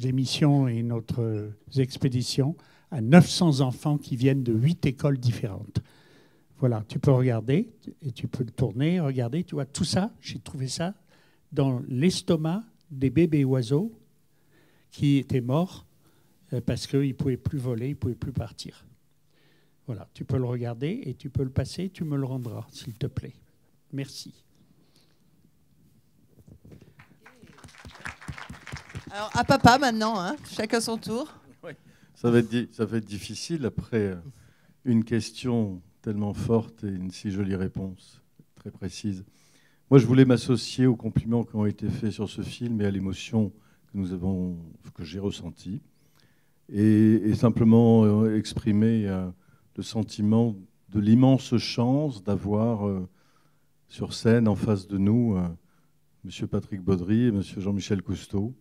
émissions et notre expédition à 900 enfants qui viennent de 8 écoles différentes. Voilà, tu peux regarder et tu peux le tourner, regarder. Tu vois, tout ça, j'ai trouvé ça dans l'estomac des bébés oiseaux qui étaient morts parce qu'ils ne pouvaient plus voler, ils ne pouvaient plus partir. Voilà, tu peux le regarder et tu peux le passer, tu me le rendras, s'il te plaît. Merci. Alors, à papa maintenant, hein, chacun son tour. Oui. Ça va être difficile après une question tellement forte et une si jolie réponse, très précise. Moi, je voulais m'associer aux compliments qui ont été faits sur ce film et à l'émotion que j'ai ressentie, et simplement exprimer le sentiment de l'immense chance d'avoir sur scène en face de nous M. Patrick Baudry et M. Jean-Michel Cousteau.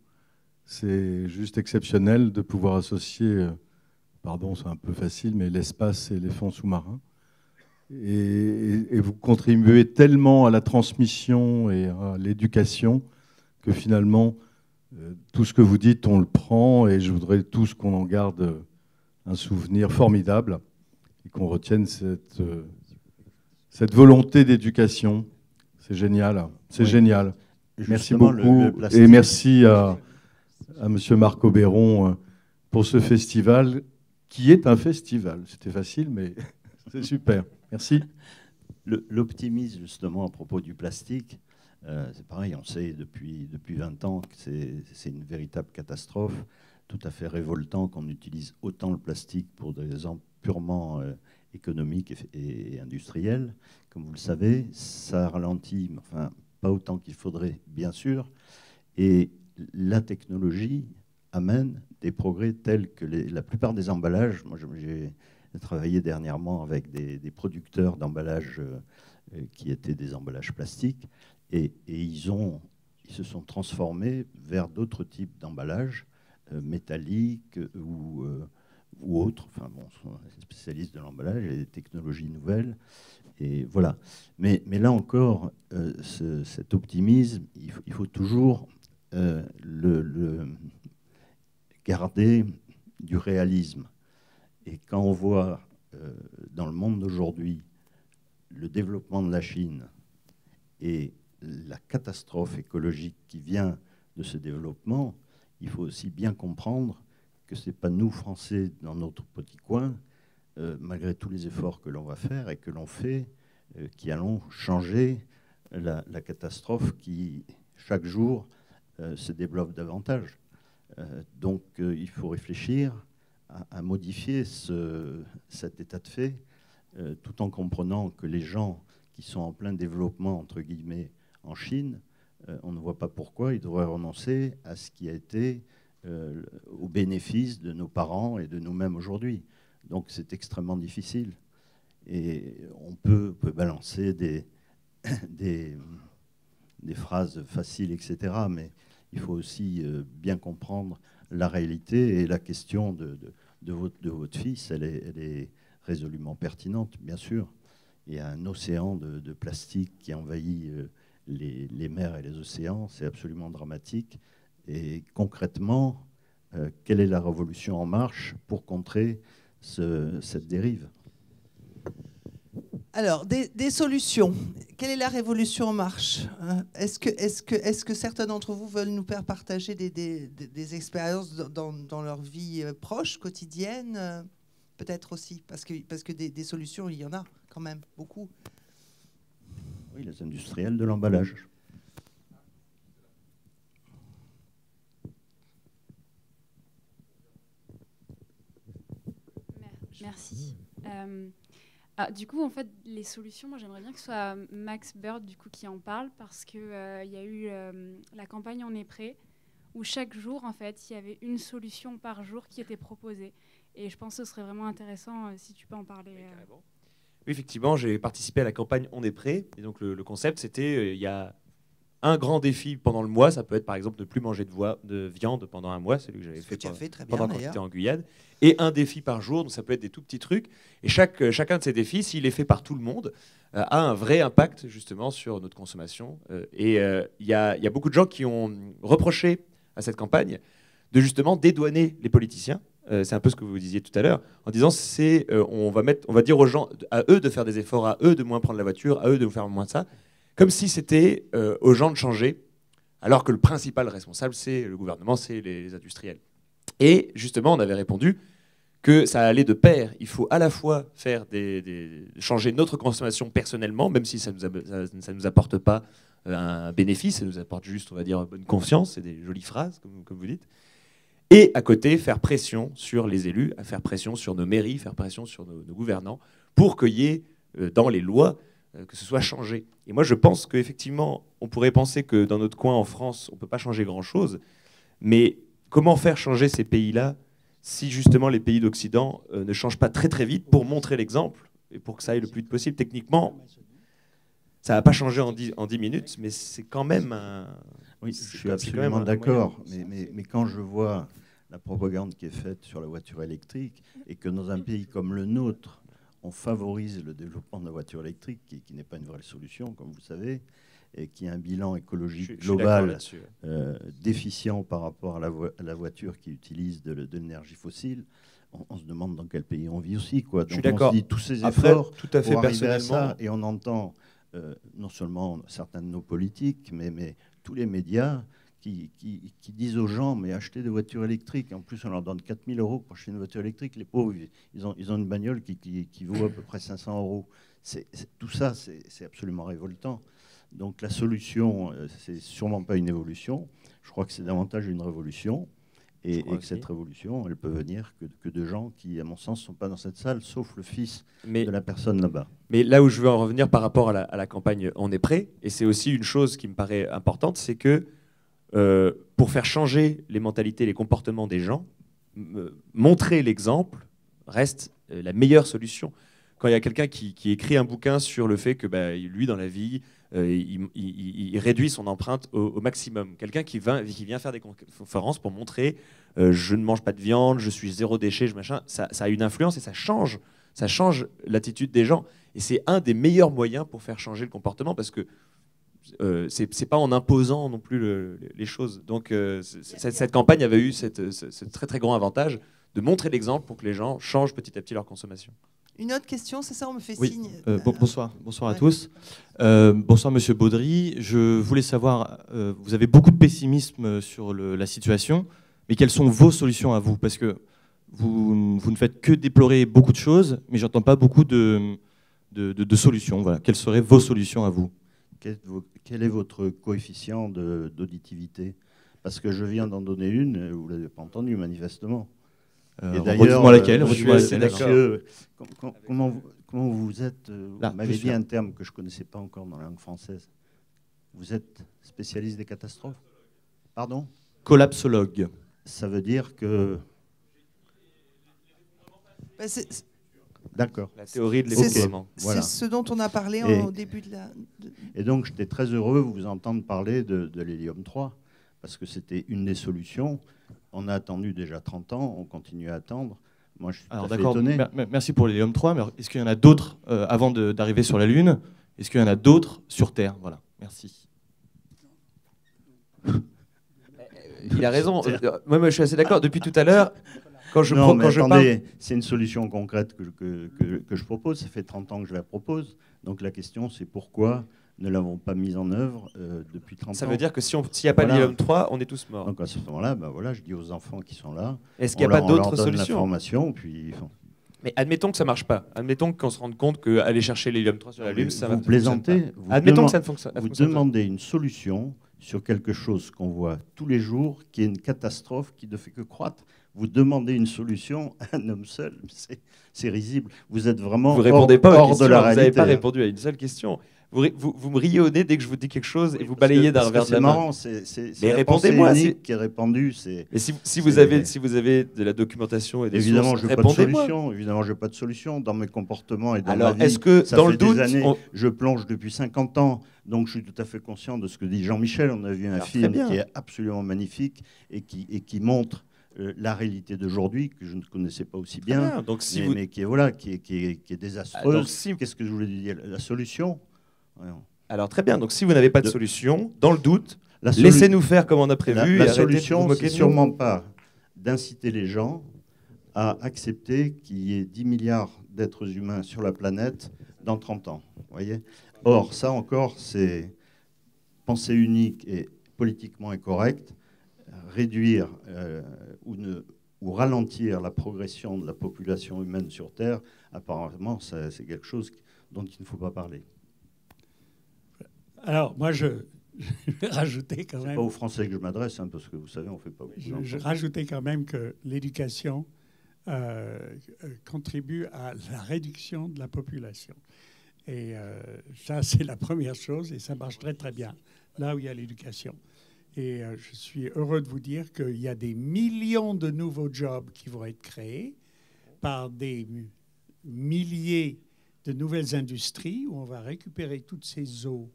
C'est juste exceptionnel de pouvoir associer, pardon, c'est un peu facile, mais l'espace et les fonds sous-marins. Et vous contribuez tellement à la transmission et à l'éducation que finalement, tout ce que vous dites, on le prend, et je voudrais tous qu'on en garde un souvenir formidable et qu'on retienne cette volonté d'éducation. C'est génial, c'est génial. Merci beaucoup et merci à M. Marc Oberon pour ce festival qui est un festival. C'était facile, mais c'est super. Merci. L'optimisme, justement, à propos du plastique, c'est pareil, on sait depuis 20 ans que c'est une véritable catastrophe, tout à fait révoltant qu'on utilise autant le plastique pour des raisons purement économiques et industrielles. Comme vous le savez, ça ralentit, enfin, pas autant qu'il faudrait, bien sûr, et la technologie amène des progrès tels que la plupart des emballages, moi j'ai travaillé dernièrement avec des producteurs d'emballages qui étaient des emballages plastiques, et ils se sont transformés vers d'autres types d'emballages métalliques ou autres. Enfin bon, sont spécialistes de l'emballage et des technologies nouvelles. Et voilà. Mais là encore, cet optimisme, il faut toujours le garder du réalisme. Et quand on voit dans le monde d'aujourd'hui le développement de la Chine et la catastrophe écologique qui vient de ce développement, il faut aussi bien comprendre que ce n'est pas nous, Français, dans notre petit coin, malgré tous les efforts que l'on va faire et que l'on fait, qui allons changer la catastrophe qui, chaque jour, se développe davantage. Donc, il faut réfléchir à modifier cet état de fait, tout en comprenant que les gens qui sont en plein développement, entre guillemets, en Chine, on ne voit pas pourquoi ils devraient renoncer à ce qui a été au bénéfice de nos parents et de nous-mêmes aujourd'hui. Donc c'est extrêmement difficile. Et on peut balancer des phrases faciles, etc. Mais il faut aussi bien comprendre la réalité, et la question de votre fils, elle est résolument pertinente, bien sûr. Il y a un océan de plastique qui envahit les mers et les océans. C'est absolument dramatique. Et concrètement, quelle est la révolution en marche pour contrer cette dérive? Alors, des solutions. Quelle est la révolution en marche? Est-ce que certains d'entre vous veulent nous faire partager des expériences dans leur vie proche, quotidienne? Peut-être aussi, parce que des solutions, il y en a quand même beaucoup. Oui, les industriels de l'emballage. Merci. Du coup, en fait, les solutions, moi j'aimerais bien que ce soit Max Bird du coup, qui en parle, parce qu'il y a eu la campagne On est prêt, où chaque jour, en fait, il y avait une solution par jour qui était proposée. Et je pense que ce serait vraiment intéressant si tu peux en parler. Oui, effectivement, j'ai participé à la campagne On est prêt. Et donc le concept, c'était il y a un grand défi pendant le mois. Ça peut être par exemple ne plus manger de viande pendant un mois. C'est celui que j'avais fait pendant quand j'étais en Guyane. Et un défi par jour. Donc ça peut être des tout petits trucs. Et chacun de ces défis, s'il est fait par tout le monde, a un vrai impact justement sur notre consommation. Et il y a beaucoup de gens qui ont reproché à cette campagne de justement dédouaner les politiciens. C'est un peu ce que vous disiez tout à l'heure, en disant on va dire aux gens, à eux de faire des efforts, à eux de moins prendre la voiture, à eux de faire moins de ça, comme si c'était aux gens de changer, alors que le principal responsable, c'est le gouvernement, c'est les industriels. Et justement, on avait répondu que ça allait de pair. Il faut à la fois faire changer notre consommation personnellement, même si ça ne nous apporte pas un bénéfice, ça nous apporte juste, on va dire, bonne confiance, c'est des jolies phrases, comme vous dites. Et à côté, faire pression sur les élus, faire pression sur nos mairies, faire pression sur nos gouvernants, pour qu'il y ait dans les lois que ce soit changé. Et moi, je pense qu'effectivement, on pourrait penser que dans notre coin en France, on ne peut pas changer grand-chose, mais comment faire changer ces pays-là si justement les pays d'Occident ne changent pas très très vite pour montrer l'exemple et pour que ça aille le plus vite possible? Techniquement, ça ne va pas changer en 10 minutes, mais c'est quand même un... Oui, je suis absolument d'accord, mais quand je vois la propagande qui est faite sur la voiture électrique et que dans un pays comme le nôtre, on favorise le développement de la voiture électrique, qui n'est pas une vraie solution, comme vous savez, et qui a un bilan écologique global déficient par rapport à la voiture qui utilise de l'énergie fossile, on se demande dans quel pays on vit aussi, quoi. Donc je suis d'accord. On se dit tous ces efforts tout à fait pour arriver à personnellement, ça, et on entend non seulement certains de nos politiques, mais tous les médias qui disent aux gens, mais achetez des voitures électriques. En plus, on leur donne 4 000 € pour acheter une voiture électrique. Les pauvres, ils ont une bagnole qui vaut à peu près 500 €. Tout ça, c'est absolument révoltant. Donc la solution, c'est sûrement pas une évolution. Je crois que c'est davantage une révolution. Et que cette révolution, elle peut venir que de gens qui, à mon sens, ne sont pas dans cette salle, sauf le fils de la personne là-bas. Mais là où je veux en revenir par rapport à la campagne On est prêt, et c'est aussi une chose qui me paraît importante, c'est que pour faire changer les mentalités, les comportements des gens, montrer l'exemple reste la meilleure solution. Quand il y a quelqu'un qui écrit un bouquin sur le fait que lui, dans la vie, il réduit son empreinte au maximum. Quelqu'un qui vient faire des conférences pour montrer je ne mange pas de viande, je suis zéro déchet, ça a une influence et ça change l'attitude des gens. Et c'est un des meilleurs moyens pour faire changer le comportement, parce que c'est pas en imposant non plus les choses. Donc cette campagne avait eu ce très très grand avantage de montrer l'exemple pour que les gens changent petit à petit leur consommation. Une autre question, c'est ça, on me fait signe. Bonsoir à tous. Bonsoir Monsieur Baudry. Je voulais savoir, vous avez beaucoup de pessimisme sur la situation, mais quelles sont vos solutions à vous? Parce que vous ne faites que déplorer beaucoup de choses, mais j'entends pas beaucoup de solutions. Voilà. Quelles seraient vos solutions à vous? Quel est votre coefficient d'auditivité? Parce que je viens d'en donner une, vous ne l'avez pas entendu manifestement. Et d'ailleurs, moi laquelle comment vous êtes? Vous m'avez dit un terme que je ne connaissais pas encore dans la langue française. Vous êtes spécialiste des catastrophes? Pardon? Collapsologue. Ça veut dire que... D'accord. La théorie de l'effondrement. C'est ce dont on a parlé au début de la... Et donc, j'étais très heureux de vous entendre parler de l'hélium 3, parce que c'était une des solutions. On a attendu déjà 30 ans, on continue à attendre. Moi, je suis Alors, tout à fait d'accord. étonné. Merci pour l'hélium 3, mais est-ce qu'il y en a d'autres avant d'arriver sur la Lune? Est-ce qu'il y en a d'autres sur Terre? Voilà, merci. Il a raison. Moi, je suis assez d'accord. Depuis tout à l'heure, c'est une solution concrète que je propose. Ça fait 30 ans que je la propose. Donc la question, c'est pourquoi ne l'avons pas mise en œuvre depuis 30 ans. Ça veut dire que s'il n'y a pas l'hélium 3, on est tous morts. Donc à ce moment-là, je dis aux enfants qui sont là, est-ce qu'il n'y a pas d'autres solutions? L'information, puis... Mais admettons que ça ne marche pas. Admettons qu'on se rende compte qu'aller chercher l'hélium 3 sur la Lune, ça va plaisantez. Admettons que ça ne fonctionne pas. Vous demandez une solution sur quelque chose qu'on voit tous les jours, qui est une catastrophe qui ne fait que croître. Vous demandez une solution à un homme seul, c'est risible. Vous êtes vraiment hors de la réalité. Vous n'avez pas répondu à une seule question. Vous me riez au nez dès que je vous dis quelque chose et vous balayez d'un revers de la main. C'est la pensée unique qui est répandue. Mais si vous avez de la documentation et des sources, répondez-moi. Évidemment, je n'ai pas de solution dans mes comportements et dans ma vie. Est-ce que ça dans fait le doute, des années, je plonge depuis 50 ans, donc je suis tout à fait conscient de ce que dit Jean-Michel. On a vu un film qui est absolument magnifique et qui montre la réalité d'aujourd'hui que je ne connaissais pas aussi bien, mais qui est désastreuse. Qu'est-ce que je voulais dire? La solution. Alors très bien, donc si vous n'avez pas de solution, dans le doute, laissez-nous faire comme on a prévu. La solution, c'est sûrement pas d'inciter les gens à accepter qu'il y ait 10 milliards d'êtres humains sur la planète dans 30 ans. Voyez. Or, ça encore, c'est pensée unique et politiquement incorrecte. Réduire ou ralentir la progression de la population humaine sur Terre, apparemment, c'est quelque chose dont il ne faut pas parler. Alors, moi, je vais rajouter quand même... C'est pas aux Français que je m'adresse, parce que vous savez, on ne fait pas... Je rajoutais quand même que l'éducation contribue à la réduction de la population. Et ça, c'est la première chose, et ça marche très, très bien, là où il y a l'éducation. Et je suis heureux de vous dire qu'il y a des millions de nouveaux jobs qui vont être créés par des milliers de nouvelles industries où on va récupérer toutes ces eaux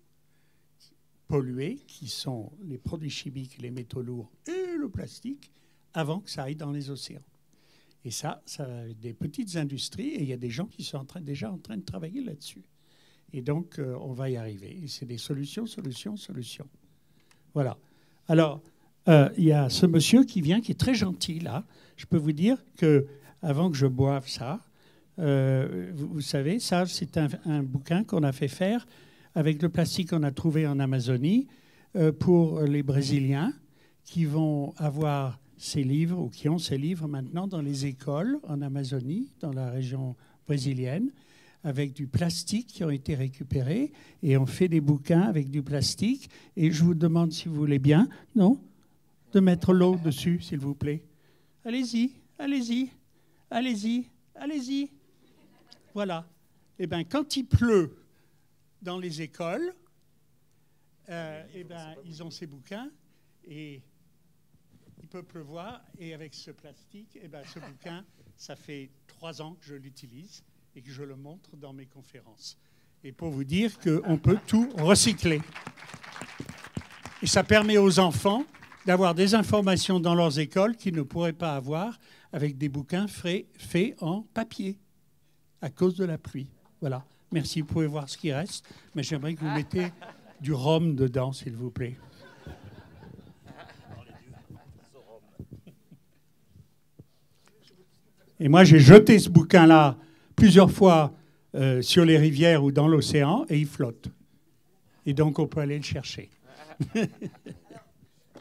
polluées, qui sont les produits chimiques, les métaux lourds et le plastique, avant que ça aille dans les océans. Et ça va être des petites industries, et il y a des gens qui sont déjà en train de travailler là-dessus. Et donc, on va y arriver. Et c'est des solutions. Voilà. Alors, il y a ce monsieur qui vient, qui est très gentil, là. Je peux vous dire qu'avant que je boive ça, vous savez, ça, c'est un bouquin qu'on a fait faire avec le plastique qu'on a trouvé en Amazonie pour les Brésiliens qui vont avoir ces livres, ou qui ont ces livres maintenant dans les écoles en Amazonie, dans la région brésilienne, avec du plastique qui ont été récupérés, et on fait des bouquins avec du plastique. Et je vous demande, si vous voulez bien, non, de mettre l'eau dessus, s'il vous plaît. Allez-y, allez-y, allez-y, allez-y. Voilà. Eh bien, quand il pleut dans les écoles, ils ont ces bouquins, et il peut pleuvoir, et avec ce plastique, ce bouquin, ça fait 3 ans que je l'utilise, et que je le montre dans mes conférences. Et pour vous dire qu'on peut tout recycler. Et ça permet aux enfants d'avoir des informations dans leurs écoles qu'ils ne pourraient pas avoir avec des bouquins faits en papier, à cause de la pluie. Voilà. Merci, vous pouvez voir ce qui reste, mais j'aimerais que vous mettez du rhum dedans, s'il vous plaît. Et moi, j'ai jeté ce bouquin-là plusieurs fois sur les rivières ou dans l'océan, et il flotte. Et donc, on peut aller le chercher.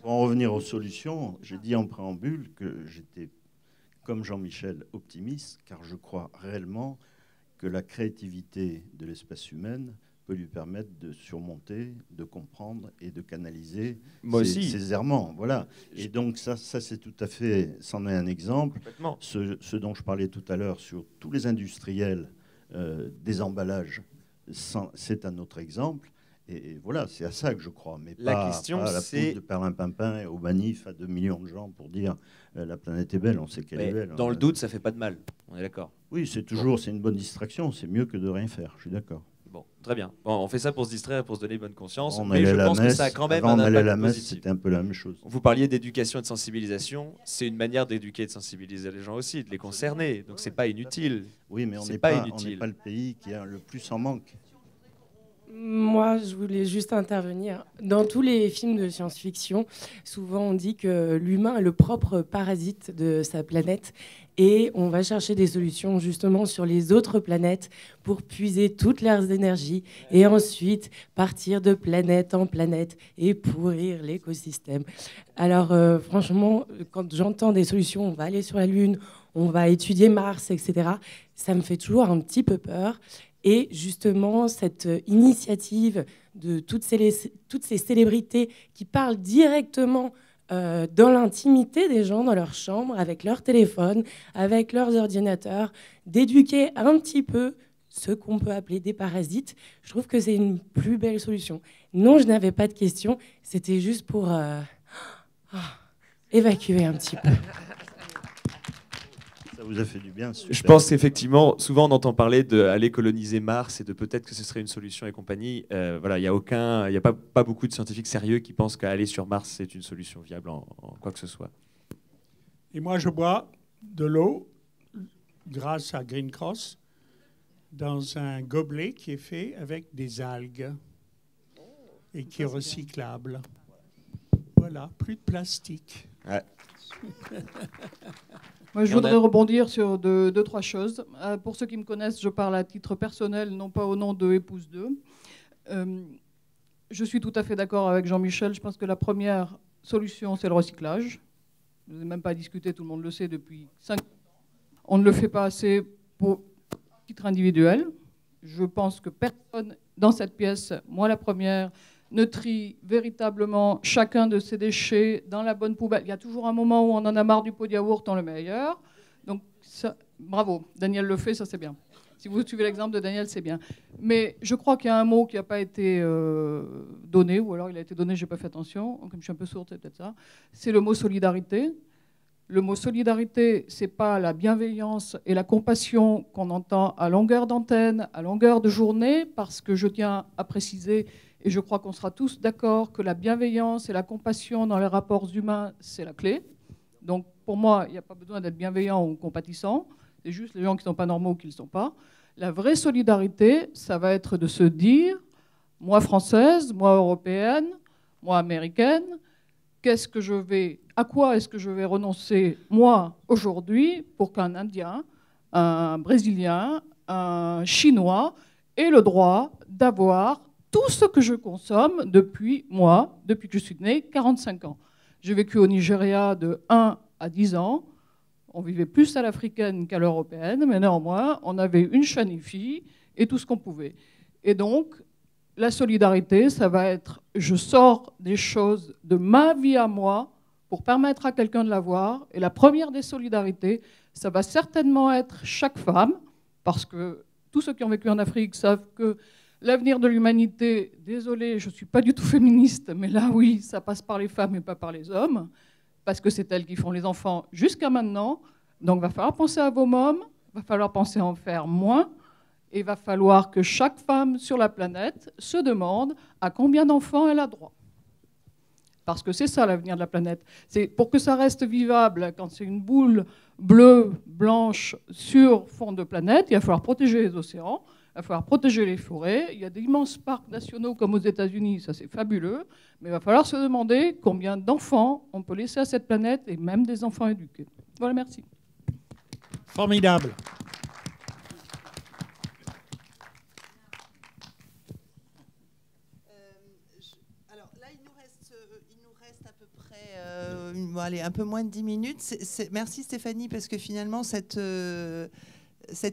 Pour en revenir aux solutions, j'ai dit en préambule que j'étais, comme Jean-Michel, optimiste, car je crois réellement que la créativité de l'espèce humaine peut lui permettre de surmonter, de comprendre et de canaliser ses errements. Voilà. Et donc ça c'est tout à fait, c'en est un exemple. Ce dont je parlais tout à l'heure sur tous les industriels des emballages, c'est un autre exemple. Et voilà, c'est à ça que je crois, mais pas à la poudre de perlimpinpin et au manif à 2 millions de gens pour dire la planète est belle, on sait qu'elle est belle. Dans le doute, ça fait pas de mal, on est d'accord. Oui, c'est une bonne distraction, c'est mieux que de rien faire, je suis d'accord. Bon, Très bien. Bon, on fait ça pour se distraire, pour se donner bonne conscience. Mais je pense que ça a quand même un impact la messe, positif. c'était un peu la même chose. Vous parliez d'éducation et de sensibilisation. C'est une manière d'éduquer et de sensibiliser les gens aussi, de les concerner. Donc c'est pas inutile. Oui, mais on n'est pas le pays qui a le plus en manque. Moi, je voulais juste intervenir. Dans tous les films de science-fiction, souvent on dit que l'humain est le propre parasite de sa planète et on va chercher des solutions justement sur les autres planètes pour puiser toutes leurs énergies et ensuite partir de planète en planète et pourrir l'écosystème. Alors franchement, quand j'entends des solutions, on va aller sur la Lune, on va étudier Mars, etc., ça me fait toujours un petit peu peur. Et justement, cette initiative de toutes ces célébrités qui parlent directement dans l'intimité des gens, dans leur chambre, avec leur téléphone, avec leurs ordinateurs, d'éduquer un petit peu ce qu'on peut appeler des parasites, je trouve que c'est une plus belle solution. Non, je n'avais pas de questions, c'était juste pour évacuer un petit peu. Ça vous a fait du bien. Je pense qu'effectivement, souvent on entend parler d'aller coloniser Mars et de peut-être que ce serait une solution et compagnie. Voilà, il n'y a pas beaucoup de scientifiques sérieux qui pensent qu'aller sur Mars c'est une solution viable en quoi que ce soit. Et moi, je bois de l'eau grâce à Green Cross dans un gobelet qui est fait avec des algues et qui est recyclable. Voilà, plus de plastique. Ouais. Moi, je voudrais rebondir sur deux, trois choses. Pour ceux qui me connaissent, je parle à titre personnel, non pas au nom de Épouse 2. Je suis tout à fait d'accord avec Jean-Michel. Je pense que la première solution, c'est le recyclage. Je n'ai même pas discuté, tout le monde le sait depuis 5 ans. On ne le fait pas assez pour titre individuel. Je pense que personne dans cette pièce, moi la première, ne trie véritablement chacun de ses déchets dans la bonne poubelle. Il y a toujours un moment où on en a marre du pot de yaourt, on le met ailleurs. Donc, ça, bravo, Daniel le fait, ça c'est bien. Si vous suivez l'exemple de Daniel, c'est bien. Mais je crois qu'il y a un mot qui n'a pas été donné, ou alors il a été donné, je n'ai pas fait attention, comme je suis un peu sourde, c'est peut-être ça. C'est le mot solidarité. Le mot solidarité, ce n'est pas la bienveillance et la compassion qu'on entend à longueur d'antenne, à longueur de journée, parce que je tiens à préciser, et je crois qu'on sera tous d'accord, que la bienveillance et la compassion dans les rapports humains, c'est la clé. Donc pour moi, il n'y a pas besoin d'être bienveillant ou compatissant, c'est juste les gens qui ne sont pas normaux ou qui ne le sont pas. La vraie solidarité, ça va être de se dire, moi française, moi européenne, moi américaine, à quoi est-ce que je vais renoncer, moi, aujourd'hui, pour qu'un Indien, un Brésilien, un Chinois ait le droit d'avoir tout ce que je consomme depuis que je suis née, 45 ans. J'ai vécu au Nigeria de 1 à 10 ans. On vivait plus à l'africaine qu'à l'européenne, mais néanmoins, on avait une chanifi et tout ce qu'on pouvait. Et donc, la solidarité, ça va être, je sors des choses de ma vie à moi pour permettre à quelqu'un de l'avoir. Et la première des solidarités, ça va certainement être chaque femme, parce que tous ceux qui ont vécu en Afrique savent que l'avenir de l'humanité, désolé, je ne suis pas du tout féministe, mais là, oui, ça passe par les femmes et pas par les hommes, parce que c'est elles qui font les enfants jusqu'à maintenant. Donc, il va falloir penser à vos mômes, il va falloir penser à en faire moins, et il va falloir que chaque femme sur la planète se demande à combien d'enfants elle a droit. Parce que c'est ça l'avenir de la planète. C'est pour que ça reste vivable, quand c'est une boule bleue, blanche sur fond de planète, il va falloir protéger les océans, il va falloir protéger les forêts. Il y a d'immenses parcs nationaux comme aux États-Unis, ça c'est fabuleux, mais il va falloir se demander combien d'enfants on peut laisser à cette planète et même des enfants éduqués. Voilà, merci. Formidable. Allez, un peu moins de 10 minutes. Merci Stéphanie, parce que finalement, cette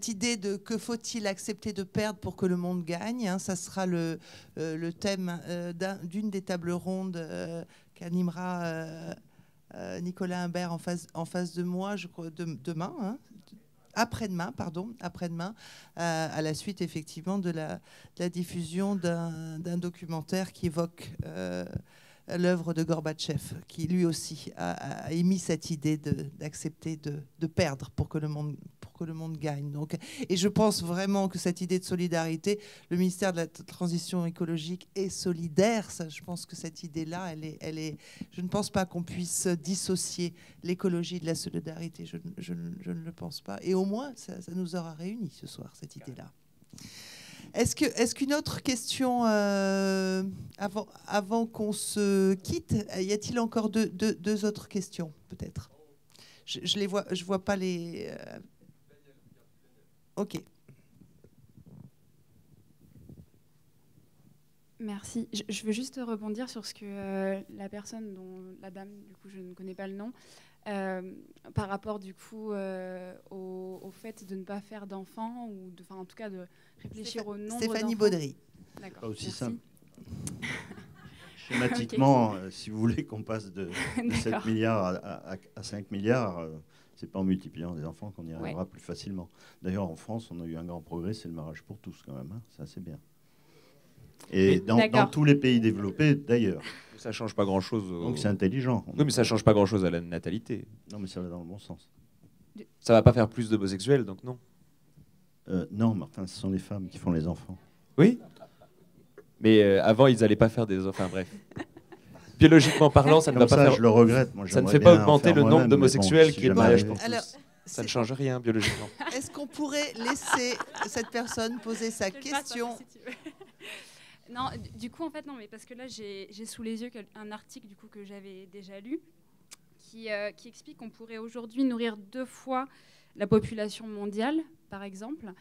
idée de que faut-il accepter de perdre pour que le monde gagne, hein, ça sera le thème d'une des tables rondes qu'animera Nicolas Imbert en face de moi, je crois, demain, hein, après-demain, à la suite effectivement de la diffusion d'un documentaire qui évoque l'œuvre de Gorbatchev, qui lui aussi a émis cette idée d'accepter de perdre pour que le monde que le monde gagne. Donc, et je pense vraiment que cette idée de solidarité, le ministère de la Transition écologique est solidaire. Ça, je pense que cette idée-là, je ne pense pas qu'on puisse dissocier l'écologie de la solidarité. Je ne le pense pas. Et au moins, ça nous aura réunis ce soir, cette idée-là. Est-ce qu'une autre question avant qu'on se quitte, y a-t-il encore deux autres questions peut-être? Je vois pas les. Ok. Merci. Je veux juste rebondir sur ce que la personne dont la dame, du coup, je ne connais pas le nom, par rapport du coup au fait de ne pas faire d'enfants ou en tout cas de réfléchir au nombre Stéphanie d'enfants. Baudry. D'accord. Pas aussi Merci. simple. Schématiquement, si vous voulez qu'on passe de 7 milliards à 5 milliards, c'est pas en multipliant les enfants qu'on y arrivera plus facilement. D'ailleurs, en France, on a eu un grand progrès, c'est le mariage pour tous quand même. Hein. C'est assez bien. Et dans tous les pays développés, d'ailleurs. Ça change pas grand-chose. Donc c'est intelligent. Oui, mais ça change pas grand-chose à la natalité. Non, mais ça va dans le bon sens. Ça va pas faire plus d'homosexuels, donc non. Non, Martin, ce sont les femmes qui font les enfants. Oui. Mais avant, ils allaient pas faire des enfants. Enfin, bref. Biologiquement parlant, ça ne va pas faire. Je le regrette. Moi, ça ne fait pas augmenter le nombre d'homosexuels qui est le mariage pour tous. Alors, ça ne change rien biologiquement. Est-ce qu'on pourrait laisser cette personne poser sa question? Non, du coup, en fait, non, mais parce que là, j'ai sous les yeux un article du coup que j'avais déjà lu qui explique qu'on pourrait aujourd'hui nourrir 2 fois la population mondiale, par exemple.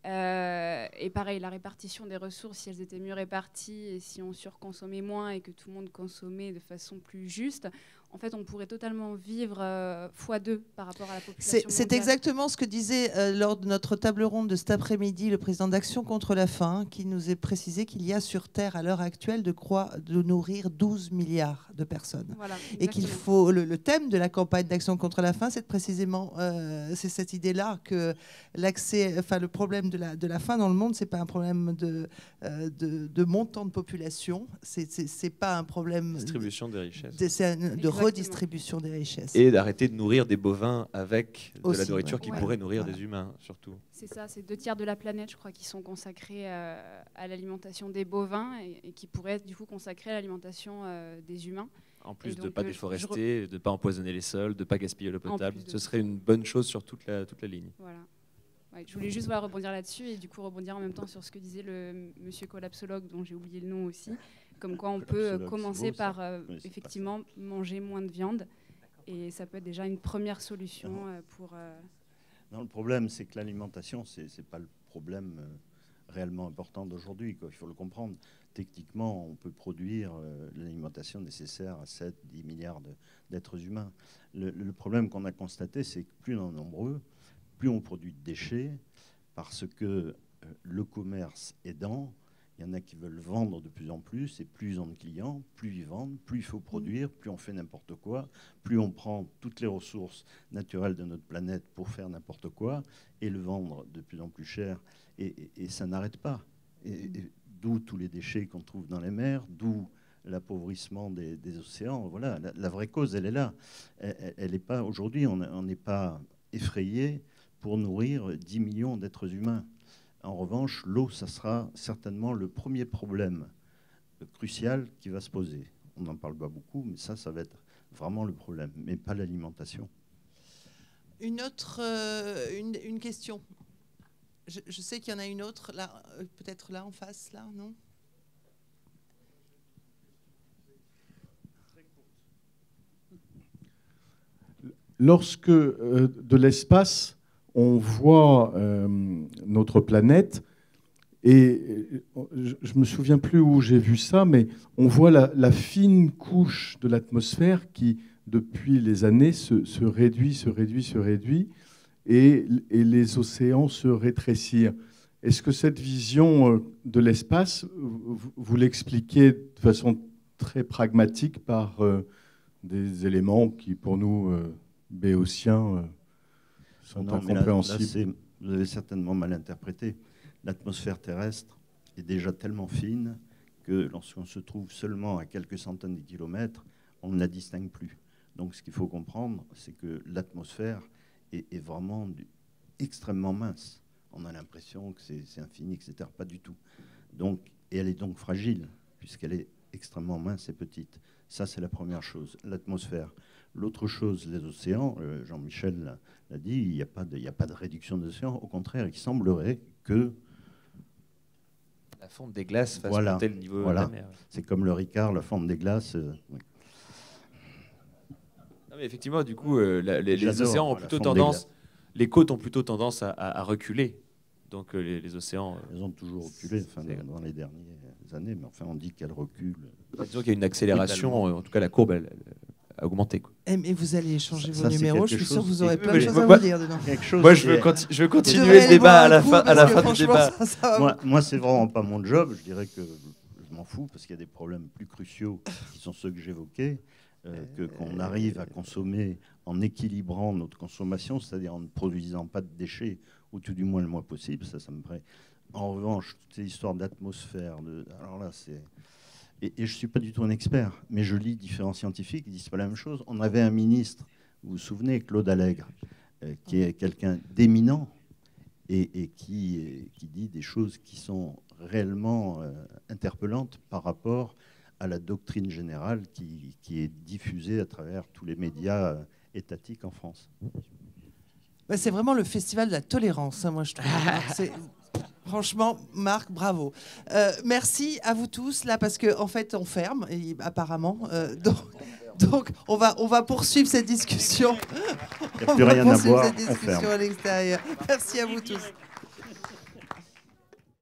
Et pareil, la répartition des ressources, si elles étaient mieux réparties et si on surconsommait moins et que tout le monde consommait de façon plus juste, en fait, on pourrait totalement vivre x2 par rapport à la population mondiale. C'est exactement ce que disait lors de notre table ronde de cet après-midi le président d'Action contre la faim, qui nous a précisé qu'il y a sur Terre à l'heure actuelle de nourrir 12 milliards de personnes. Voilà, et qu'il faut le thème de la campagne d'Action contre la faim, c'est précisément c'est cette idée-là que le problème de la faim dans le monde, c'est pas un problème de montant de population, c'est pas un problème distribution des richesses, de redistribution des richesses. Et d'arrêter de nourrir des bovins avec de la nourriture qui pourrait nourrir des humains, surtout. C'est ça, c'est 2 tiers de la planète, je crois, qui sont consacrés à l'alimentation des bovins et qui pourraient être du coup consacrés à l'alimentation des humains. En plus de ne pas déforester, de ne pas empoisonner les sols, de ne pas gaspiller l'eau potable. Ce serait une bonne chose sur toute la ligne. Voilà. Ouais, je voulais juste rebondir là-dessus et du coup rebondir en même temps sur ce que disait le monsieur collapsologue, dont j'ai oublié le nom aussi. Comme quoi on peut commencer par effectivement manger moins de viande et ça peut être déjà une première solution pour... Non, le problème, c'est que l'alimentation, c'est pas le problème réellement important d'aujourd'hui. Il faut le comprendre. Techniquement, on peut produire l'alimentation nécessaire à 7-10 milliards d'êtres humains. Le problème qu'on a constaté, c'est que plus on est nombreux, plus on produit de déchets, parce que le commerce aidant, il y en a qui veulent vendre de plus en plus, et plus ils ont de clients, plus ils vendent, plus il faut produire, plus on fait n'importe quoi, plus on prend toutes les ressources naturelles de notre planète pour faire n'importe quoi, et le vendre de plus en plus cher, et ça n'arrête pas. Et d'où tous les déchets qu'on trouve dans les mers, d'où l'appauvrissement des océans. Voilà, la vraie cause, elle est là. Elle est pas, aujourd'hui, on n'est pas effrayé pour nourrir 10 millions d'êtres humains. En revanche, l'eau, ça sera certainement le premier problème crucial qui va se poser. On n'en parle pas beaucoup, mais ça va être vraiment le problème, mais pas l'alimentation. Une autre une question. Je sais qu'il y en a une autre, là, peut-être là en face, là, non ? Lorsque de l'espace, on voit notre planète, et je ne me souviens plus où j'ai vu ça, mais on voit la fine couche de l'atmosphère qui, depuis les années, se réduit, et les océans se rétrécir. Est-ce que cette vision de l'espace, vous l'expliquez de façon très pragmatique par des éléments qui, pour nous, béotiens, sont incompréhensibles? Là, vous avez certainement mal interprété. L'atmosphère terrestre est déjà tellement fine que lorsqu'on se trouve seulement à quelques centaines de kilomètres, on ne la distingue plus. Donc ce qu'il faut comprendre, c'est que l'atmosphère est vraiment extrêmement mince. On a l'impression que c'est infini, etc. Pas du tout. Donc, et elle est donc fragile, puisqu'elle est extrêmement mince et petite. Ça, c'est la première chose, l'atmosphère. L'autre chose, les océans, Jean-Michel l'a dit, il n'y a pas de réduction des océans. Au contraire, il semblerait que la fonte des glaces fasse monter le niveau de la mer. C'est comme le Ricard, la fonte des glaces. Oui. Non, mais effectivement, du coup, les océans ont plutôt tendance, les côtes ont plutôt tendance à reculer. Donc les océans... Elles ont toujours reculé dans les dernières années, mais enfin on dit qu'elles reculent. Disons qu'il y a une accélération, en tout cas la courbe elle a augmenté. Et vous allez changer vos numéros, je suis sûr que vous aurez plein de choses à vous dire dedans. Moi je veux continuer le débat à la fin du débat. Moi c'est vraiment pas mon job, je dirais que je m'en fous, parce qu'il y a des problèmes plus cruciaux qui sont ceux que j'évoquais, qu'on arrive à consommer en équilibrant notre consommation, c'est-à-dire en ne produisant pas de déchets, ou tout du moins le moins possible, ça me paraît. En revanche, toutes ces histoires d'atmosphère, alors là, c'est... Et je ne suis pas du tout un expert, mais je lis différents scientifiques qui disent pas la même chose. On avait un ministre, vous vous souvenez, Claude Allègre, qui est quelqu'un d'éminent et qui dit des choses qui sont réellement interpellantes par rapport à la doctrine générale qui est diffusée à travers tous les médias étatiques en France. C'est vraiment le festival de la tolérance, hein, moi je trouve. Franchement, Marc, bravo. Merci à vous tous, là, parce qu'en fait, on ferme, apparemment. Donc on va poursuivre cette discussion. Il n'y a plus rien à boire, cette discussion à l'extérieur. Merci à vous tous.